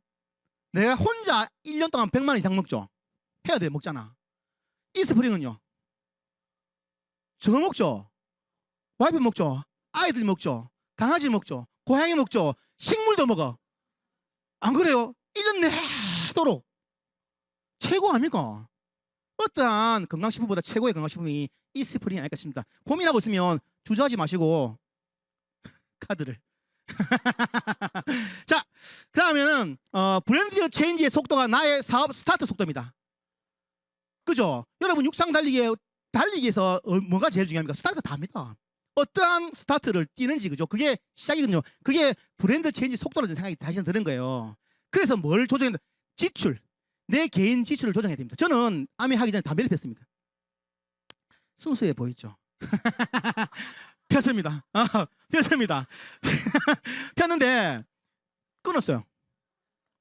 B: 내가 혼자 1년 동안 100만 원 이상 먹죠. 해야 돼, 먹잖아. 이스프링은요, 저 먹죠. 와이프 먹죠. 아이들 먹죠. 강아지 먹죠. 고양이 먹죠. 식물도 먹어. 안 그래요? 1년 내도록 최고 아닙니까? 어떠한 건강식품보다 최고의 건강식품이 이스프링이 아닐까 싶습니다. 고민하고 있으면 주저하지 마시고 카드를. 자, 그 다음에는 브랜드 체인지의 속도가 나의 사업 스타트 속도입니다. 그죠? 여러분, 육상 달리기에서 뭐가 제일 중요합니까? 스타트가 다입니다. 어떠한 스타트를 뛰는지, 그죠? 그게 시작이거든요. 그게 브랜드 체인지 속도라는 생각이 다시 드는 거예요. 그래서 뭘 조정해야 지출, 내 개인 지출을 조정해야 됩니다. 저는 아메 하기 전에 담배를 폈습니다. 순수해 보이죠? 폈습니다. 폈습니다. 폈는데 끊었어요.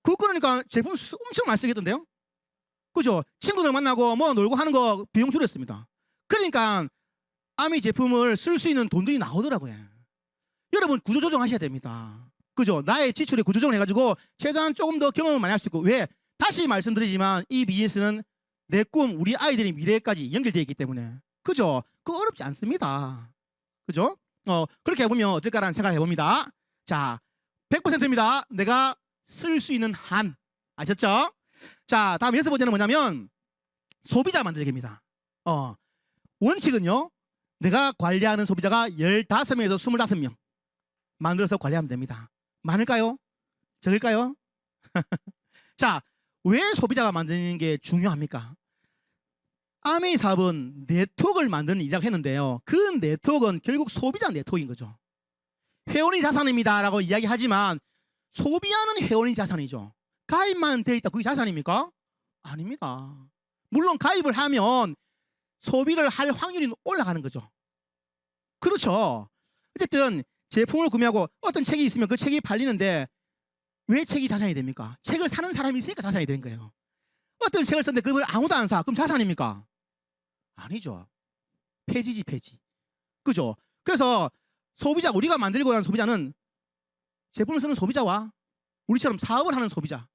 B: 그거 끊으니까 제품 엄청 많이 쓰겠던데요? 그죠? 친구들 만나고 뭐 놀고 하는 거 비용 줄였습니다. 그러니까 아미 제품을 쓸 수 있는 돈들이 나오더라고요. 여러분, 구조조정 하셔야 됩니다. 그죠? 나의 지출에 구조조정을 해가지고 최대한 조금 더 경험을 많이 할 수 있고. 왜? 다시 말씀드리지만 이 비즈니스는 내 꿈, 우리 아이들의 미래까지 연결되어 있기 때문에. 그죠? 그거 어렵지 않습니다. 그죠? 그렇게 해보면 어떨까라는 생각을 해봅니다. 자, 100%입니다. 내가 쓸 수 있는 한. 아셨죠? 자, 다음 6번째는 뭐냐면 소비자 만들기입니다. 원칙은요, 내가 관리하는 소비자가 15명에서 25명 만들어서 관리하면 됩니다. 많을까요? 적을까요? 자, 왜 소비자가 만드는 게 중요합니까? 아메이 사업은 네트워크를 만드는 일이라고 했는데요. 그 네트워크는 결국 소비자 네트워크인 거죠. 회원이 자산입니다 라고 이야기하지만 소비하는 회원이 자산이죠. 가입만 돼 있다, 그게 자산입니까? 아닙니다. 물론 가입을 하면 소비를 할 확률이 올라가는 거죠. 그렇죠. 어쨌든 제품을 구매하고 어떤 책이 있으면 그 책이 팔리는데 왜 책이 자산이 됩니까? 책을 사는 사람이 있으니까 자산이 되는 거예요. 어떤 책을 썼는데 그걸 아무도 안 사, 그럼 자산입니까? 아니죠. 폐지지, 폐지. 그죠? 그래서 소비자, 우리가 만들고 하는 소비자는 제품을 쓰는 소비자와 우리처럼 사업을 하는 소비자,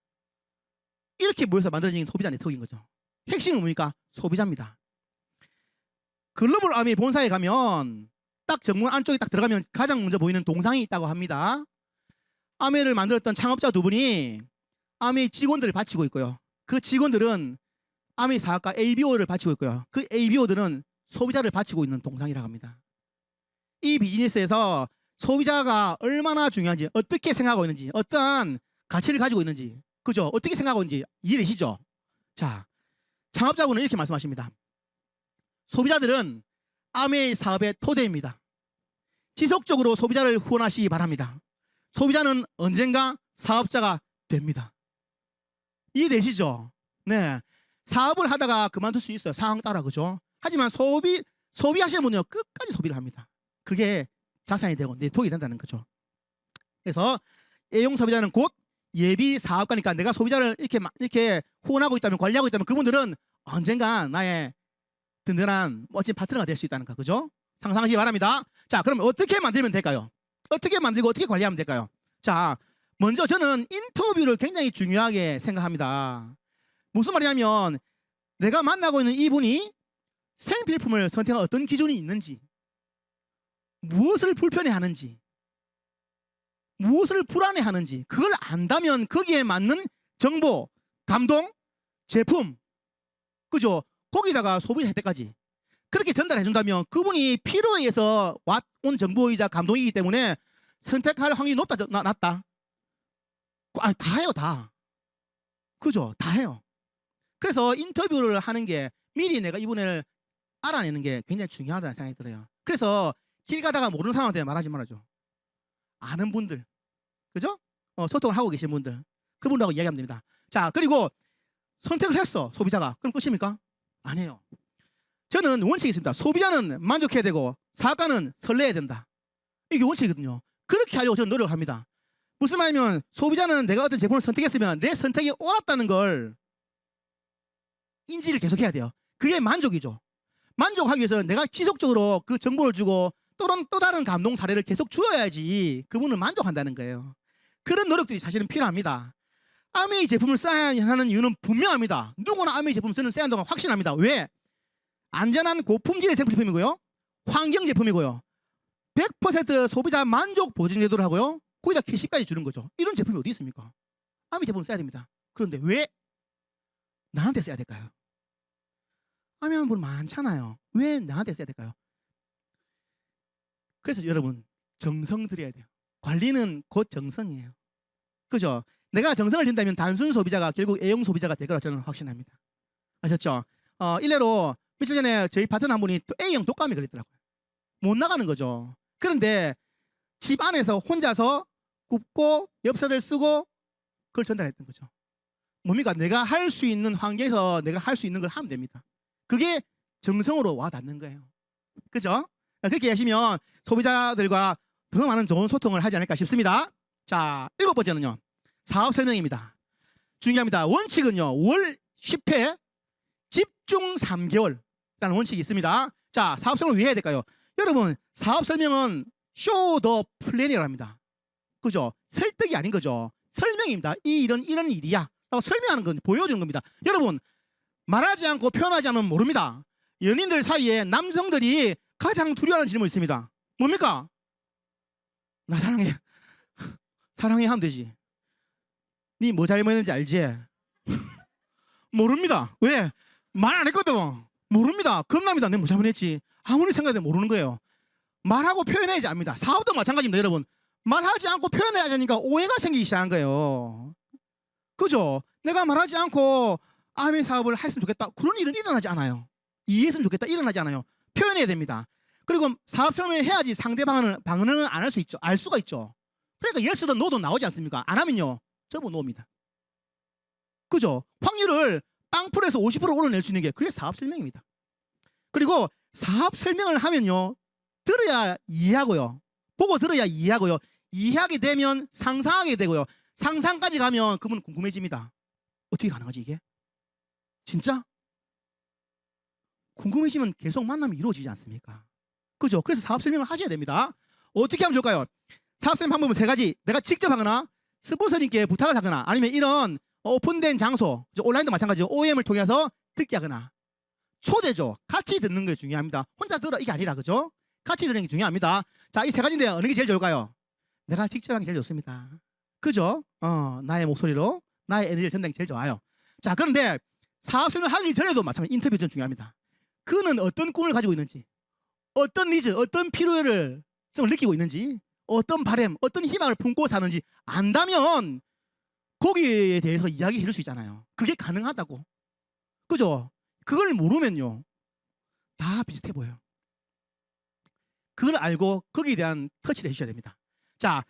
B: 이렇게 모여서 만들어진 소비자 네트워크인 거죠. 핵심은 뭡니까? 소비자입니다. 글로벌 아미 본사에 가면 딱 정문 안쪽에 딱 들어가면 가장 먼저 보이는 동상이 있다고 합니다. 아메이를 만들었던 창업자 두 분이 아메이 직원들을 바치고 있고요. 그 직원들은 아메이 사업가 ABO를 바치고 있고요. 그 ABO들은 소비자를 바치고 있는 동상이라고 합니다. 이 비즈니스에서 소비자가 얼마나 중요한지, 어떻게 생각하고 있는지, 어떠한 가치를 가지고 있는지, 그죠? 어떻게 생각하고 있는지 이해되시죠? 자, 창업자분은 이렇게 말씀하십니다. 소비자들은 아메이 사업의 토대입니다. 지속적으로 소비자를 후원하시기 바랍니다. 소비자는 언젠가 사업자가 됩니다. 이해되시죠? 네. 사업을 하다가 그만둘 수 있어요. 상황 따라, 그죠? 하지만 소비하시는 분은요, 끝까지 소비를 합니다. 그게 자산이 되고 네트워크가 된다는 거죠. 그래서 애용 소비자는 곧 예비 사업가니까 내가 소비자를 이렇게 후원하고 있다면, 관리하고 있다면 그분들은 언젠가 나의 든든한 멋진 파트너가 될 수 있다는 거, 그죠? 상상하시기 바랍니다. 자, 그럼 어떻게 만들면 될까요? 어떻게 만들고 어떻게 관리하면 될까요? 자, 먼저 저는 인터뷰를 굉장히 중요하게 생각합니다. 무슨 말이냐면 내가 만나고 있는 이분이 생필품을 선택한 어떤 기준이 있는지, 무엇을 불편해하는지, 무엇을 불안해하는지 그걸 안다면 거기에 맞는 정보, 감동, 제품, 그죠? 거기다가 소비 혜택까지 그렇게 전달해 준다면 그분이 필요에 의해서 온 정보이자 감동이기 때문에 선택할 확률이 높다, 낮다? 아니, 다 해요, 다. 그죠? 다 해요. 그래서 인터뷰를 하는 게 미리 내가 이분을 알아내는 게 굉장히 중요하다는 생각이 들어요. 그래서 길 가다가 모르는 사람한테 말하지 말아줘. 아는 분들, 그죠? 소통을 하고 계신 분들, 그분하고 이야기하면 됩니다. 자, 그리고 선택을 했어, 소비자가. 그럼 끝입니까? 아니에요. 저는 원칙이 있습니다. 소비자는 만족해야 되고 사업가는 설레야 된다. 이게 원칙이거든요. 그렇게 하려고 저는 노력을 합니다. 무슨 말이냐면 소비자는 내가 어떤 제품을 선택했으면 내 선택이 옳았다는 걸 인지를 계속해야 돼요. 그게 만족이죠. 만족하기 위해서는 내가 지속적으로 그 정보를 주고 또 다른 감동 사례를 계속 주어야지 그분은 만족한다는 거예요. 그런 노력들이 사실은 필요합니다. 아메이 제품을 써야 하는 이유는 분명합니다. 누구나 아메이 제품 쓰는 써야 한다고 확신합니다. 왜? 안전한 고품질의 생필품이고요, 환경 제품이고요, 100% 소비자 만족 보증 제도를 하고요, 거기다 캐시까지 주는 거죠. 이런 제품이 어디 있습니까? 아메이 제품을 써야 됩니다. 그런데 왜 나한테 써야 될까요? 아메이 하는 분 많잖아요. 왜 나한테 써야 될까요? 그래서 여러분, 정성 들여야 돼요. 관리는 곧 정성이에요. 그죠? 내가 정성을 든다면 단순 소비자가 결국 애용 소비자가 될 거라 저는 확신합니다. 아셨죠? 일례로 며칠 전에 저희 파트너 한 분이 또 A형 독감이 걸리더라고요. 못 나가는 거죠. 그런데 집 안에서 혼자서 굽고 엽서를 쓰고 그걸 전달했던 거죠. 뭡니까? 내가 할 수 있는 환경에서 내가 할 수 있는 걸 하면 됩니다. 그게 정성으로 와 닿는 거예요. 그죠? 그렇게 하시면 소비자들과 더 많은 좋은 소통을 하지 않을까 싶습니다. 자, 7번째는요. 사업 설명입니다. 중요합니다. 원칙은요. 월 10회 집중 3개월이라는 원칙이 있습니다. 자, 사업 설명을 왜 해야 될까요? 여러분, 사업 설명은 show the plan이라고 합니다. 그죠? 설득이 아닌 거죠. 설명입니다. 이 일은 이런 일이야 라고 설명하는 건 보여주는 겁니다. 여러분, 말하지 않고 표현하지 않으면 모릅니다. 연인들 사이에 남성들이 가장 두려워하는 질문이 있습니다. 뭡니까? 나 사랑해. 사랑해 하면 되지. 니 뭐 잘못했는지 알지? 모릅니다. 왜? 말 안 했거든. 모릅니다. 겁납니다. 내가 뭐 잘못했지. 아무리 생각해도 모르는 거예요. 말하고 표현해야지 압니다. 사업도 마찬가지입니다. 여러분, 말하지 않고 표현해야 하니까 오해가 생기기 시작한 거예요. 그죠? 내가 말하지 않고 아메이 사업을 했으면 좋겠다, 그런 일은 일어나지 않아요. 이해했으면 좋겠다, 일어나지 않아요. 표현해야 됩니다. 그리고 사업 설명을 해야지 상대방은 반응을 안 할 수 있죠. 알 수가 있죠. 그러니까 예스든 노도 나오지 않습니까? 안 하면요, 전부 노입니다. 그죠? 확률을 빵풀에서 50% 올려낼 수 있는 게 그게 사업 설명입니다. 그리고 사업 설명을 하면요, 들어야 이해하고요, 보고 들어야 이해하고요, 이해하게 되면 상상하게 되고요, 상상까지 가면 그분은 궁금해집니다. 어떻게 가능하지 이게? 진짜? 궁금해지면 계속 만남이 이루어지지 않습니까? 그죠? 그래서 사업 설명을 하셔야 됩니다. 어떻게 하면 좋을까요? 사업 설명 방법은 3가지. 내가 직접 하거나 스폰서님께 부탁을 하거나 아니면 이런 오픈된 장소, 온라인도 마찬가지죠. OEM을 통해서 듣게 하거나 초대죠. 같이 듣는 게 중요합니다. 혼자 들어 이게 아니라, 그죠? 같이 듣는 게 중요합니다. 자, 이 3가지인데 어느 게 제일 좋을까요? 내가 직접 하는 게 제일 좋습니다. 그죠? 나의 목소리로 나의 에너지를 전달하기 제일 좋아요. 자, 그런데 사업 설명하기 전에도 마찬가지 인터뷰 좀 중요합니다. 그는 어떤 꿈을 가지고 있는지, 어떤 니즈, 어떤 필요를 느끼고 있는지, 어떤 바램, 어떤 희망을 품고 사는지 안다면 거기에 대해서 이야기해 줄 수 있잖아요. 그게 가능하다고. 그죠? 그걸 모르면요, 다 비슷해 보여요. 그걸 알고 거기에 대한 터치를 해주셔야 됩니다. 자,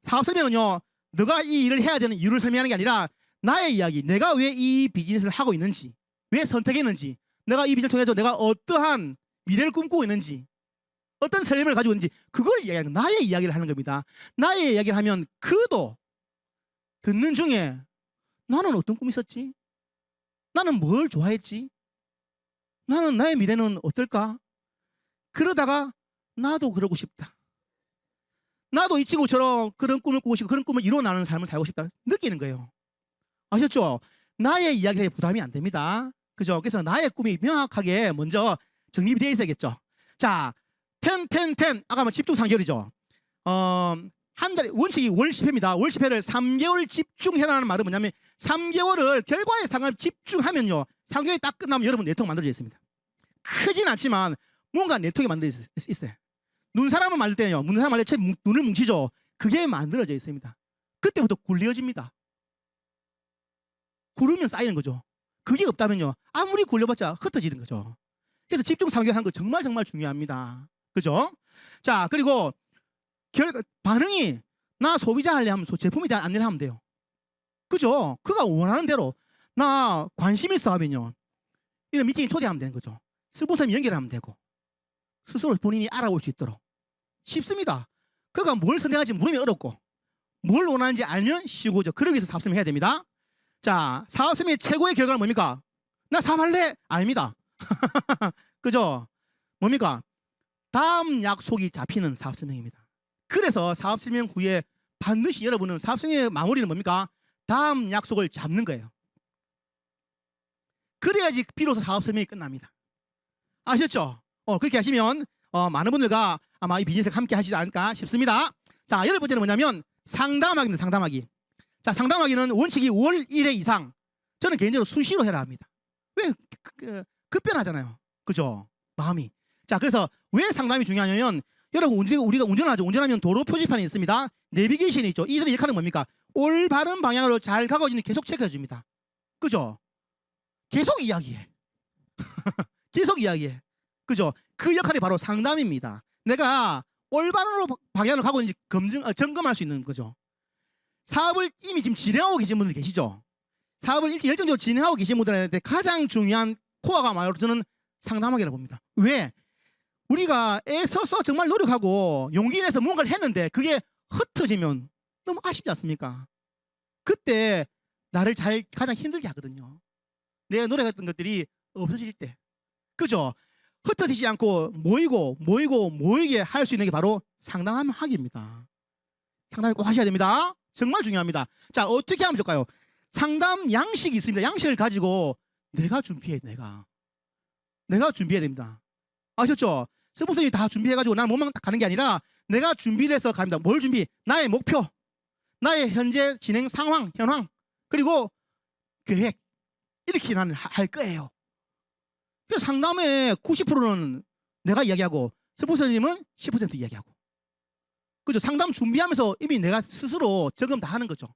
B: 사업 설명은요, 너가 이 일을 해야 되는 이유를 설명하는 게 아니라 나의 이야기, 내가 왜 이 비즈니스를 하고 있는지, 왜 선택했는지, 내가 이 비즈니스를 통해서 내가 어떠한 미래를 꿈꾸고 있는지, 어떤 삶을 가지고 있는지, 그걸 이야기하는, 나의 이야기를 하는 겁니다. 나의 이야기를 하면 그도 듣는 중에 나는 어떤 꿈이 있었지? 나는 뭘 좋아했지? 나는 나의 미래는 어떨까? 그러다가 나도 그러고 싶다. 나도 이 친구처럼 그런 꿈을 꾸고 싶고 그런 꿈을 이루어나가는 삶을 살고 싶다. 느끼는 거예요. 아셨죠? 나의 이야기에 부담이 안 됩니다. 그죠? 그래서 나의 꿈이 명확하게 먼저 정립이 되어 있어야겠죠. 자, 10, 10, 10. 아까 뭐 집중 3개월이죠. 한 달에 원칙이 월 10회입니다. 월 10회를 3개월 집중해라는 말은 뭐냐면 3개월을 결과에 상관 집중하면요, 3개월이 딱 끝나면 여러분 네트워크 만들어져 있습니다. 크진 않지만 뭔가 네트워크가 만들어져 있어요. 눈사람을 만들 때는요, 눈사람 만들 때 눈을 뭉치죠. 그게 만들어져 있습니다. 그때부터 굴려집니다. 구르면 쌓이는 거죠. 그게 없다면요, 아무리 굴려봤자 흩어지는 거죠. 그래서 집중 3개월 하는 거 정말 정말 중요합니다. 그죠? 자, 그리고 반응이 나 소비자 할래 하면 제품에 대한 안내를 하면 돼요. 그죠? 그가 원하는 대로 나 관심 있어 하면요, 이런 미팅에 초대하면 되는 거죠. 스폰서님 연결하면 되고 스스로 본인이 알아볼 수 있도록 쉽습니다. 그가 뭘 선택할지 모르면 어렵고 뭘 원하는지 알면 쉬우죠. 그러기 위해서 사업 설명 해야 됩니다. 자, 사업 설명의 최고의 결과는 뭡니까? 나 사업할래? 아닙니다. 그죠? 뭡니까? 다음 약속이 잡히는 사업 설명입니다. 그래서 사업 설명 후에 반드시 여러분은 사업 설명의 마무리는 뭡니까? 다음 약속을 잡는 거예요. 그래야지 비로소 사업 설명이 끝납니다. 아셨죠? 그렇게 하시면 많은 분들과 아마 이 비즈니스에 함께 하시지 않을까 싶습니다. 자, 8번째는 뭐냐면 상담하기입니다. 상담하기. 자, 상담하기는 원칙이 월 1회 이상. 저는 개인적으로 수시로 해라 합니다. 왜? 급변하잖아요. 그죠? 마음이. 자, 그래서 왜 상담이 중요하냐면, 여러분 우리가 운전을 하죠. 운전하면 도로 표지판이 있습니다. 내비게이션이 있죠. 이들의 역할은 뭡니까? 올바른 방향으로 잘 가고 있는지 계속 체크해 줍니다. 그죠? 계속 이야기해. 계속 이야기해. 그죠? 그 역할이 바로 상담입니다. 내가 올바른 방향으로 가고 있는지 점검할 수 있는 거죠. 사업을 이미 지금 진행하고 계신 분들 계시죠? 사업을 일찍 열정적으로 진행하고 계신 분들한테 가장 중요한 코어가 말로 저는 상담하기라고 봅니다. 왜? 우리가 애써서 정말 노력하고 용기 내서 뭔가를 했는데 그게 흩어지면 너무 아쉽지 않습니까? 그때 나를 가장 힘들게 하거든요. 내가 노력했던 것들이 없어질 때. 그죠? 흩어지지 않고 모이게 할 수 있는 게 바로 상담하기입니다. 상담을 꼭 하셔야 됩니다. 정말 중요합니다. 자, 어떻게 하면 좋을까요? 상담 양식이 있습니다. 양식을 가지고 내가 준비해야 됩니다. 아셨죠? 스폰서님이 다 준비해가지고 나는 몸만 가는 게 아니라 내가 준비를 해서 갑니다. 뭘 준비? 나의 목표, 나의 현재 진행 상황, 현황, 그리고 계획, 이렇게 나는 할 거예요. 그래서 상담의 90%는 내가 이야기하고 스폰서님은 10% 이야기하고. 그죠? 상담 준비하면서 이미 내가 스스로 점검 다 하는 거죠.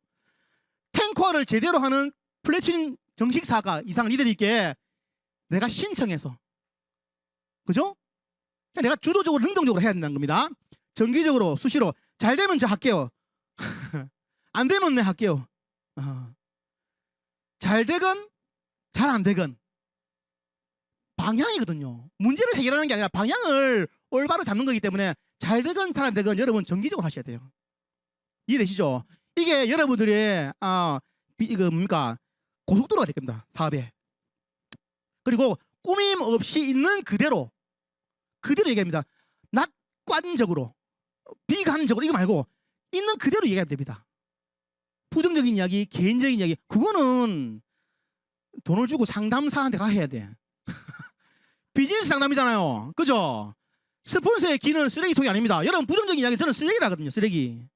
B: 탱커를 제대로 하는 플래툰 정식사가 이상 리더님께 내가 신청해서, 그죠? 내가 주도적으로 능동적으로 해야 된다는 겁니다. 정기적으로 수시로 잘 되면 저 할게요. 안 되면 내 할게요. 잘 되건 잘 안 되건 방향이거든요. 문제를 해결하는 게 아니라 방향을 올바로 잡는 거기 때문에 잘 되건 잘 안 되건 여러분 정기적으로 하셔야 돼요. 이해되시죠? 이게 여러분들의 이거 뭡니까? 고속도로가 될 겁니다. 사업에. 그리고 꾸밈 없이 있는 그대로 얘기합니다. 낙관적으로, 비관적으로, 이거 말고 있는 그대로 얘기하면 됩니다. 부정적인 이야기, 개인적인 이야기, 그거는 돈을 주고 상담사한테 가 해야 돼. 비즈니스 상담이잖아요. 그죠? 스폰서의 기는 쓰레기통이 아닙니다. 여러분, 부정적인 이야기 저는 쓰레기라거든요. 쓰레기.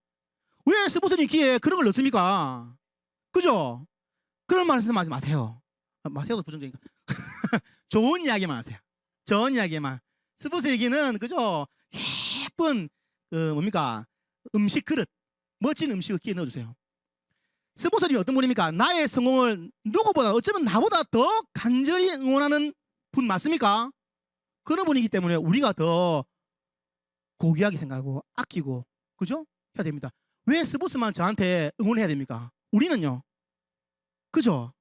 B: 왜 스포츠님 기에 그런 걸 넣습니까? 그죠? 그런 말씀하지 마세요. 마세요도 부정적이니까. 좋은 이야기만 하세요. 좋은 이야기만. 스포츠 얘기는 그죠? 예쁜 뭡니까? 음식 그릇, 멋진 음식을 기에 넣어주세요. 스포츠님이 어떤 분입니까? 나의 성공을 누구보다 어쩌면 나보다 더 간절히 응원하는 분 맞습니까? 그런 분이기 때문에 우리가 더 고귀하게 생각하고 아끼고 그죠? 해야 됩니다. 왜 스포츠만 저한테 응원해야 됩니까? 우리는요. 그죠?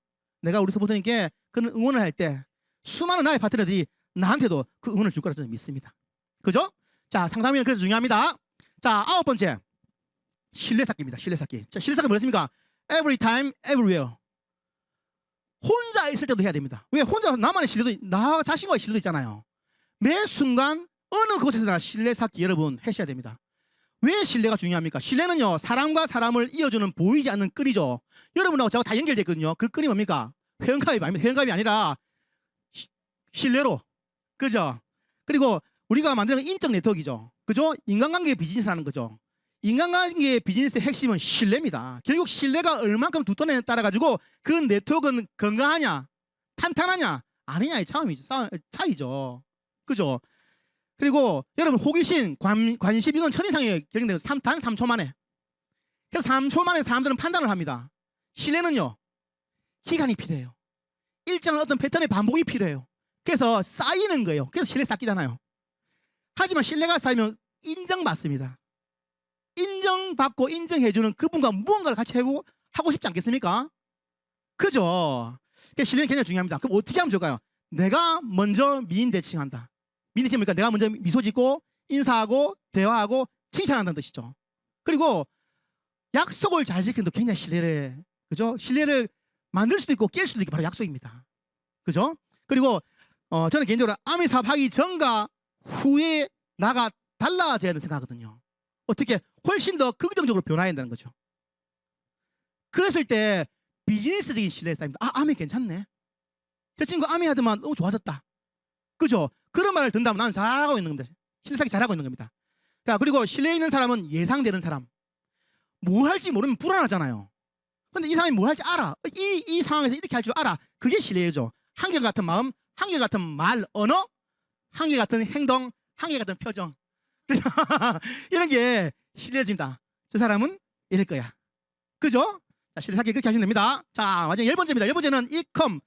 B: 내가 우리 스포츠님께 그런 응원을 할 때 수많은 나의 파트너들이 나한테도 그 응원을 줄 거라 저는 믿습니다. 그죠? 자, 상담이는 그래서 중요합니다. 자, 9번째. 신뢰 쌓기입니다. 신뢰 쌓기. 자, 신뢰 쌓기 뭐였습니까? Every time, everywhere. 혼자 있을 때도 해야 됩니다. 왜? 혼자 나만의 신뢰도, 나 자신과의 신뢰도 있잖아요. 매 순간 어느 곳에서나 신뢰 쌓기 여러분 하셔야 됩니다. 왜 신뢰가 중요합니까? 신뢰는요, 사람과 사람을 이어주는 보이지 않는 끈이죠. 여러분하고 저하고 다 연결됐거든요. 그 끈이 뭡니까? 회원가입 아닙니다. 회원가입이 아니라 신뢰로. 그죠? 그리고 우리가 만드는 인적 네트워크이죠. 그죠? 인간관계 비즈니스라는 거죠. 인간관계 비즈니스의 핵심은 신뢰입니다. 결국 신뢰가 얼만큼 두터냐에 따라 가지고 그 네트워크는 건강하냐, 탄탄하냐, 아니냐의 차이죠. 그죠? 그리고 여러분 호기심, 관심 이건 첫인상에 결정돼서 단 3초 만에. 그래서 3초 만에 사람들은 판단을 합니다. 신뢰는요, 기간이 필요해요. 일정한 어떤 패턴의 반복이 필요해요. 그래서 쌓이는 거예요. 그래서 신뢰 쌓이잖아요. 하지만 신뢰가 쌓이면 인정받습니다. 인정받고 인정해주는 그분과 무언가를 같이 하고 싶지 않겠습니까? 그죠? 그래서 신뢰는 굉장히 중요합니다. 그럼 어떻게 하면 좋을까요? 내가 먼저 미인 대칭한다. 미인 대칭 뭡니까? 내가 먼저 미소 짓고 인사하고 대화하고 칭찬한다는 뜻이죠. 그리고 약속을 잘 지키는 것도 굉장히 신뢰를, 그죠? 신뢰를 만들 수도 있고 깰 수도 있고 바로 약속입니다. 그죠? 그리고 저는 개인적으로 아미 사업하기 전과 후에 나가 달라져야 된다고 생각하거든요. 어떻게 훨씬 더 긍정적으로 변화해야 된다는 거죠. 그랬을 때 비즈니스적인 신뢰에 쌓입니다. 아, 아미 괜찮네. 저 친구 아미 하더만 너무 좋아졌다. 그죠? 그런 말을 듣는다면 나는 잘하고 있는 겁니다. 신뢰 쌓기 잘하고 있는 겁니다. 자, 그리고 신뢰 있는 사람은 예상되는 사람. 뭘 할지 모르면 불안하잖아요. 근데 이 사람이 뭘 할지 알아. 이 상황에서 이렇게 할 줄 알아. 그게 신뢰죠. 한결같은 마음, 한결같은 말, 언어, 한결같은 행동, 한결같은 표정. 이런 게 신뢰진다. 저 사람은 이럴 거야. 그죠? 자, 신뢰 쌓기 그렇게 하시면 됩니다. 자, 마지막 10번째입니다. 10번째는 이컴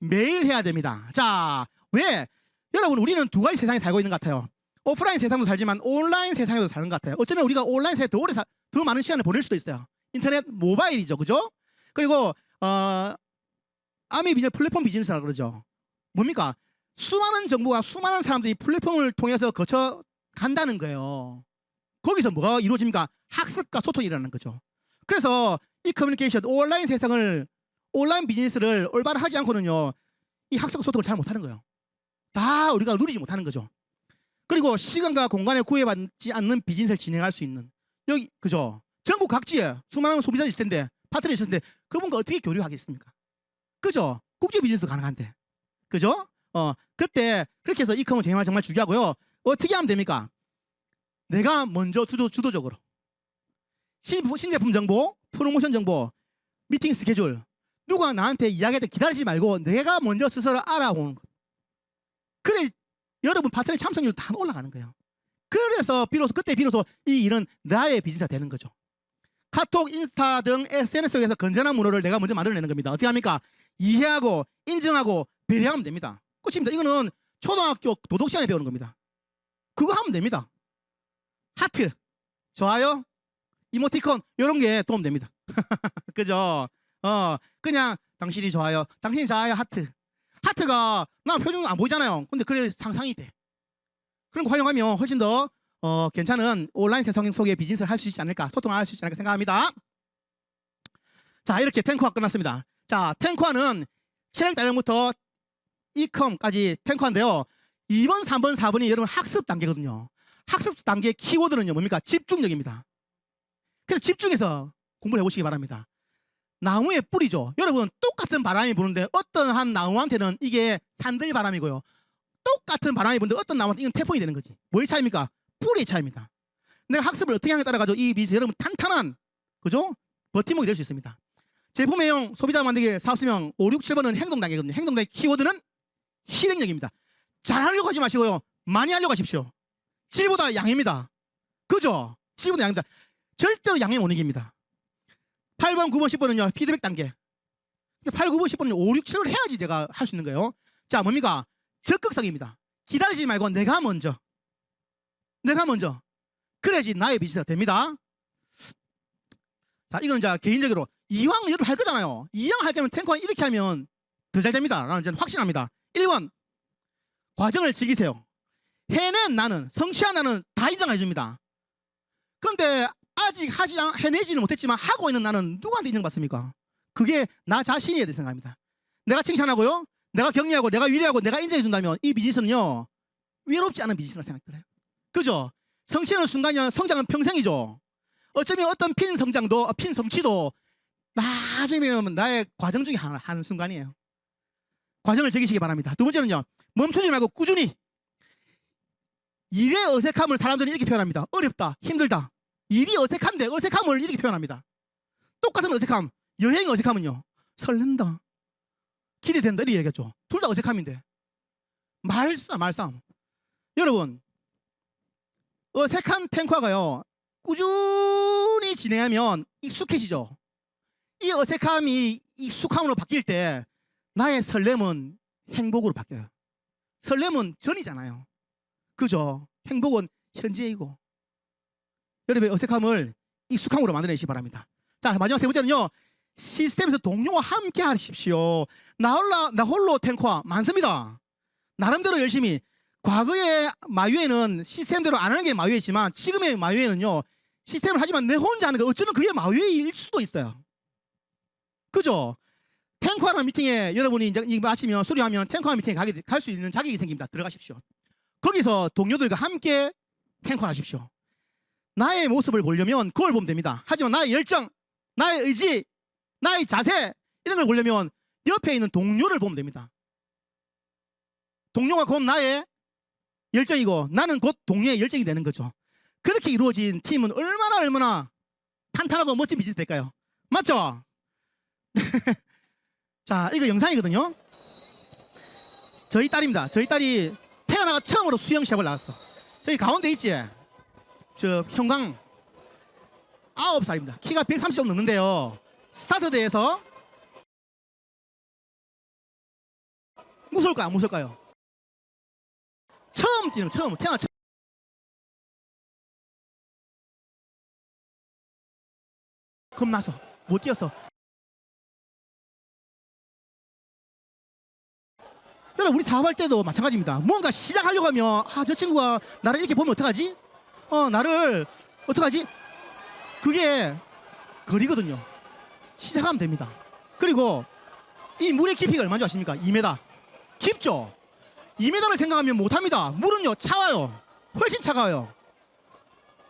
B: 매일 해야 됩니다. 자, 왜? 여러분, 우리는 두 가지 세상에 살고 있는 것 같아요. 오프라인 세상도 살지만 온라인 세상에도 사는 것 같아요. 어쩌면 우리가 온라인 세상에 더 많은 시간을 보낼 수도 있어요. 인터넷, 모바일이죠. 그죠? 그리고 아미 비즈니스, 플랫폼 비즈니스라고 그러죠. 뭡니까? 수많은 정보가 수많은 사람들이 플랫폼을 통해서 거쳐 간다는 거예요. 거기서 뭐가 이루어집니까? 학습과 소통이 일어나는 거죠. 그래서 이 커뮤니케이션, 온라인 비즈니스를 올바로 하지 않고는요, 이 학습과 소통을 잘 못하는 거예요. 다 우리가 누리지 못하는 거죠. 그리고 시간과 공간에 구애받지 않는 비즈니스를 진행할 수 있는, 여기 그죠? 전국 각지에 수많은 소비자들이 있을 텐데, 파트너가 있을 텐데 그분과 어떻게 교류하겠습니까? 그죠? 국제 비즈니스도 가능한데, 그죠? 그때 그렇게 해서 이컴은 정말 중요하고요. 어떻게 하면 됩니까? 내가 먼저 주도적으로 신제품 정보, 프로모션 정보, 미팅 스케줄, 누가 나한테 이야기할 때 기다리지 말고 내가 먼저 스스로 알아보는 것. 그래 여러분 파트너의 참석률 다 올라가는 거예요. 그래서 그때 비로소 이 일은 나의 비즈니스가 되는 거죠. 카톡, 인스타 등 SNS 속에서 건전한 문화를 내가 먼저 만들어내는 겁니다. 어떻게 합니까? 이해하고 인정하고 배려하면 됩니다. 끝입니다. 이거는 초등학교 도덕 시간에 배우는 겁니다. 그거 하면 됩니다. 하트, 좋아요, 이모티콘 이런 게 도움 됩니다. 그죠? 그냥 당신이 좋아요, 당신이 좋아요, 하트가 나 표정 안 보이잖아요. 근데 그래 상상이 돼. 그런 거 활용하면 훨씬 더 괜찮은 온라인 세상 속의 비즈니스를 할 수 있지 않을까, 소통할 수 있지 않을까 생각합니다. 자, 이렇게 탱커가 끝났습니다. 자, 탱커는 체력 단련부터 이컴까지 탱커인데요. 2번, 3번, 4번이 여러분 학습 단계거든요. 학습 단계의 키워드는요 뭡니까? 집중력입니다. 그래서 집중해서 공부를 해보시기 바랍니다. 나무의 뿌리죠. 여러분 똑같은 바람이 부는데 어떤 한 나무한테는 이게 산들바람이고요, 똑같은 바람이 부는데 어떤 나무한테 이건 태풍이 되는 거지. 뭐의 차이입니까? 뿌리의 차이입니다. 내가 학습을 어떻게 하냐에 따라 가지고 이 비즈니스 여러분 탄탄한 그죠? 버팀목이 될 수 있습니다. 제품명, 소비자 만들기, 사업설명 5, 6, 7번은 행동 단계거든요. 행동 단계 키워드는 실행력입니다. 잘하려고 하지 마시고요. 많이 하려고 하십시오. 질보다 양입니다. 그죠? 질보다 양입니다. 절대로 양의 못 이깁니다. 8번, 9번, 10번은요. 피드백 단계. 8, 9번, 10번은 5, 6, 7을 해야지 내가 할 수 있는 거예요. 자, 뭡니까? 적극성입니다. 기다리지 말고 내가 먼저. 그래야지 나의 비즈니스가 됩니다. 자, 이거는 자 개인적으로 이왕 여러분 할 거잖아요. 이왕 할 거면 탱커가 이렇게 하면 더 잘 됩니다. 라는 저는 확신합니다. 1번, 과정을 즐기세요. 해낸 나는, 성취한 나는 다 인정해 줍니다. 그런데 아직 해내지는 못했지만 하고 있는 나는 누구한테 인정받습니까? 그게 나 자신이어야 될 생각입니다. 내가 칭찬하고요, 내가 격려하고, 내가 위로하고, 내가 인정해 준다면 이 비즈니스는요, 외롭지 않은 비즈니스라 생각들어요. 그죠? 성취하는 순간이야 성장은 평생이죠. 어쩌면 어떤 핀 성취도 나중에 나의 과정 중에 한 순간이에요. 과정을 즐기시기 바랍니다. 두 번째는요, 멈추지 말고 꾸준히. 일의 어색함을 사람들이 이렇게 표현합니다. 어렵다, 힘들다. 일이 어색한데 어색함을 이렇게 표현합니다. 똑같은 어색함, 여행 어색함은요, 설렌다, 기대된다 이렇게 얘기했죠. 둘 다 어색함인데 말싸움. 여러분, 어색한 탱커가요 꾸준히 진행하면 익숙해지죠. 이 어색함이 익숙함으로 바뀔 때 나의 설렘은 행복으로 바뀌어요. 설렘은 전이잖아요. 그죠? 행복은 현재이고. 여러분의 어색함을 익숙함으로 만들어내시기 바랍니다. 자, 마지막 세 번째는요, 시스템에서 동료와 함께 하십시오. 나 홀로 탱커가 많습니다. 나름대로 열심히. 과거의 마유에는 시스템대로 안 하는 게 마유였지만 지금의 마유에는요, 시스템을 하지만 내 혼자 하는 거 어쩌면 그게 마유일 수도 있어요. 그죠? 탱커하는 미팅에 여러분이 이제 마치면 수료하면 탱커하는 미팅에 갈 수 있는 자격이 생깁니다. 들어가십시오. 거기서 동료들과 함께 탱커하십시오. 나의 모습을 보려면 그걸 보면 됩니다. 하지만 나의 열정, 나의 의지, 나의 자세 이런 걸 보려면 옆에 있는 동료를 보면 됩니다. 동료가 곧 나의 열정이고 나는 곧 동료의 열정이 되는 거죠. 그렇게 이루어진 팀은 얼마나 탄탄하고 멋진 비즈니스 될까요? 맞죠? 자, 이거 영상이거든요. 저희 딸입니다. 저희 딸이 태어나가 처음으로 수영 시합을 나갔어. 저기 가운데 있지? 저 형광 9살입니다. 키가 130 정도 넘는데요. 스타트대에서 무서울까요? 안 무서울까요? 처음 뛰는 태어나 처음. 겁나서 못 뛰었어. 여러분, 우리 사업할 때도 마찬가지입니다. 뭔가 시작하려고 하면 저 친구가 나를 이렇게 보면 어떡하지? 나를 어떡하지? 그게 거리거든요. 시작하면 됩니다. 그리고 이 물의 깊이가 얼마인지 아십니까? 2m. 깊죠? 2m를 생각하면 못합니다. 물은요 차가워요. 훨씬 차가워요.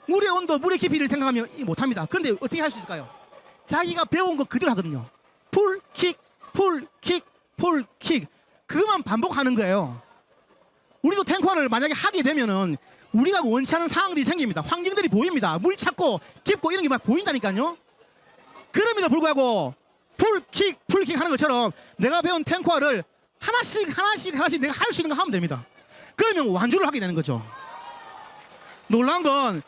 B: 물의 온도, 물의 깊이를 생각하면 못합니다. 그런데 어떻게 할 수 있을까요? 자기가 배운 거 그대로 하거든요. 풀킥, 풀킥, 풀킥. 그만 반복하는 거예요. 우리도 탱커를 만약에 하게 되면은 우리가 원치 않은 상황들이 생깁니다. 환경들이 보입니다. 물이 찼고 깊고 이런 게 막 보인다니까요. 그럼에도 불구하고 풀킥 하는 것처럼 내가 배운 탱커를 하나씩 내가 할 수 있는 거 하면 됩니다. 그러면 완주를 하게 되는 거죠. 놀라운 건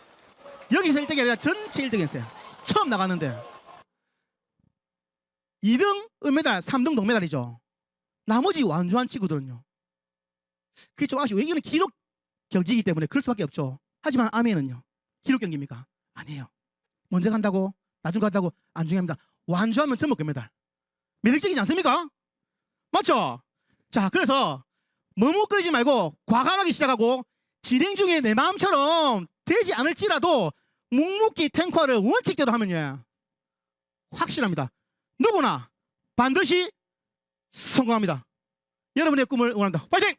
B: 여기서 1등이 아니라 전체 1등 했어요. 처음 나갔는데 2등 은메달, 3등 동메달이죠. 나머지 완주한 친구들은요, 그게 좀 아쉬워요. 이거는 기록 경기이기 때문에 그럴 수밖에 없죠. 하지만 아멘은요, 기록 경기입니까? 아니에요. 먼저 간다고 나중 간다고 안 중요합니다. 완주하면 전부 금메달. 매력적이지 않습니까? 맞죠? 자, 그래서 머뭇거리지 말고 과감하게 시작하고 진행 중에 내 마음처럼 되지 않을지라도 묵묵히 탱커를 원칙대로 하면요, 확실합니다. 누구나 반드시 성공합니다. 여러분의 꿈을 응원합니다. 파이팅!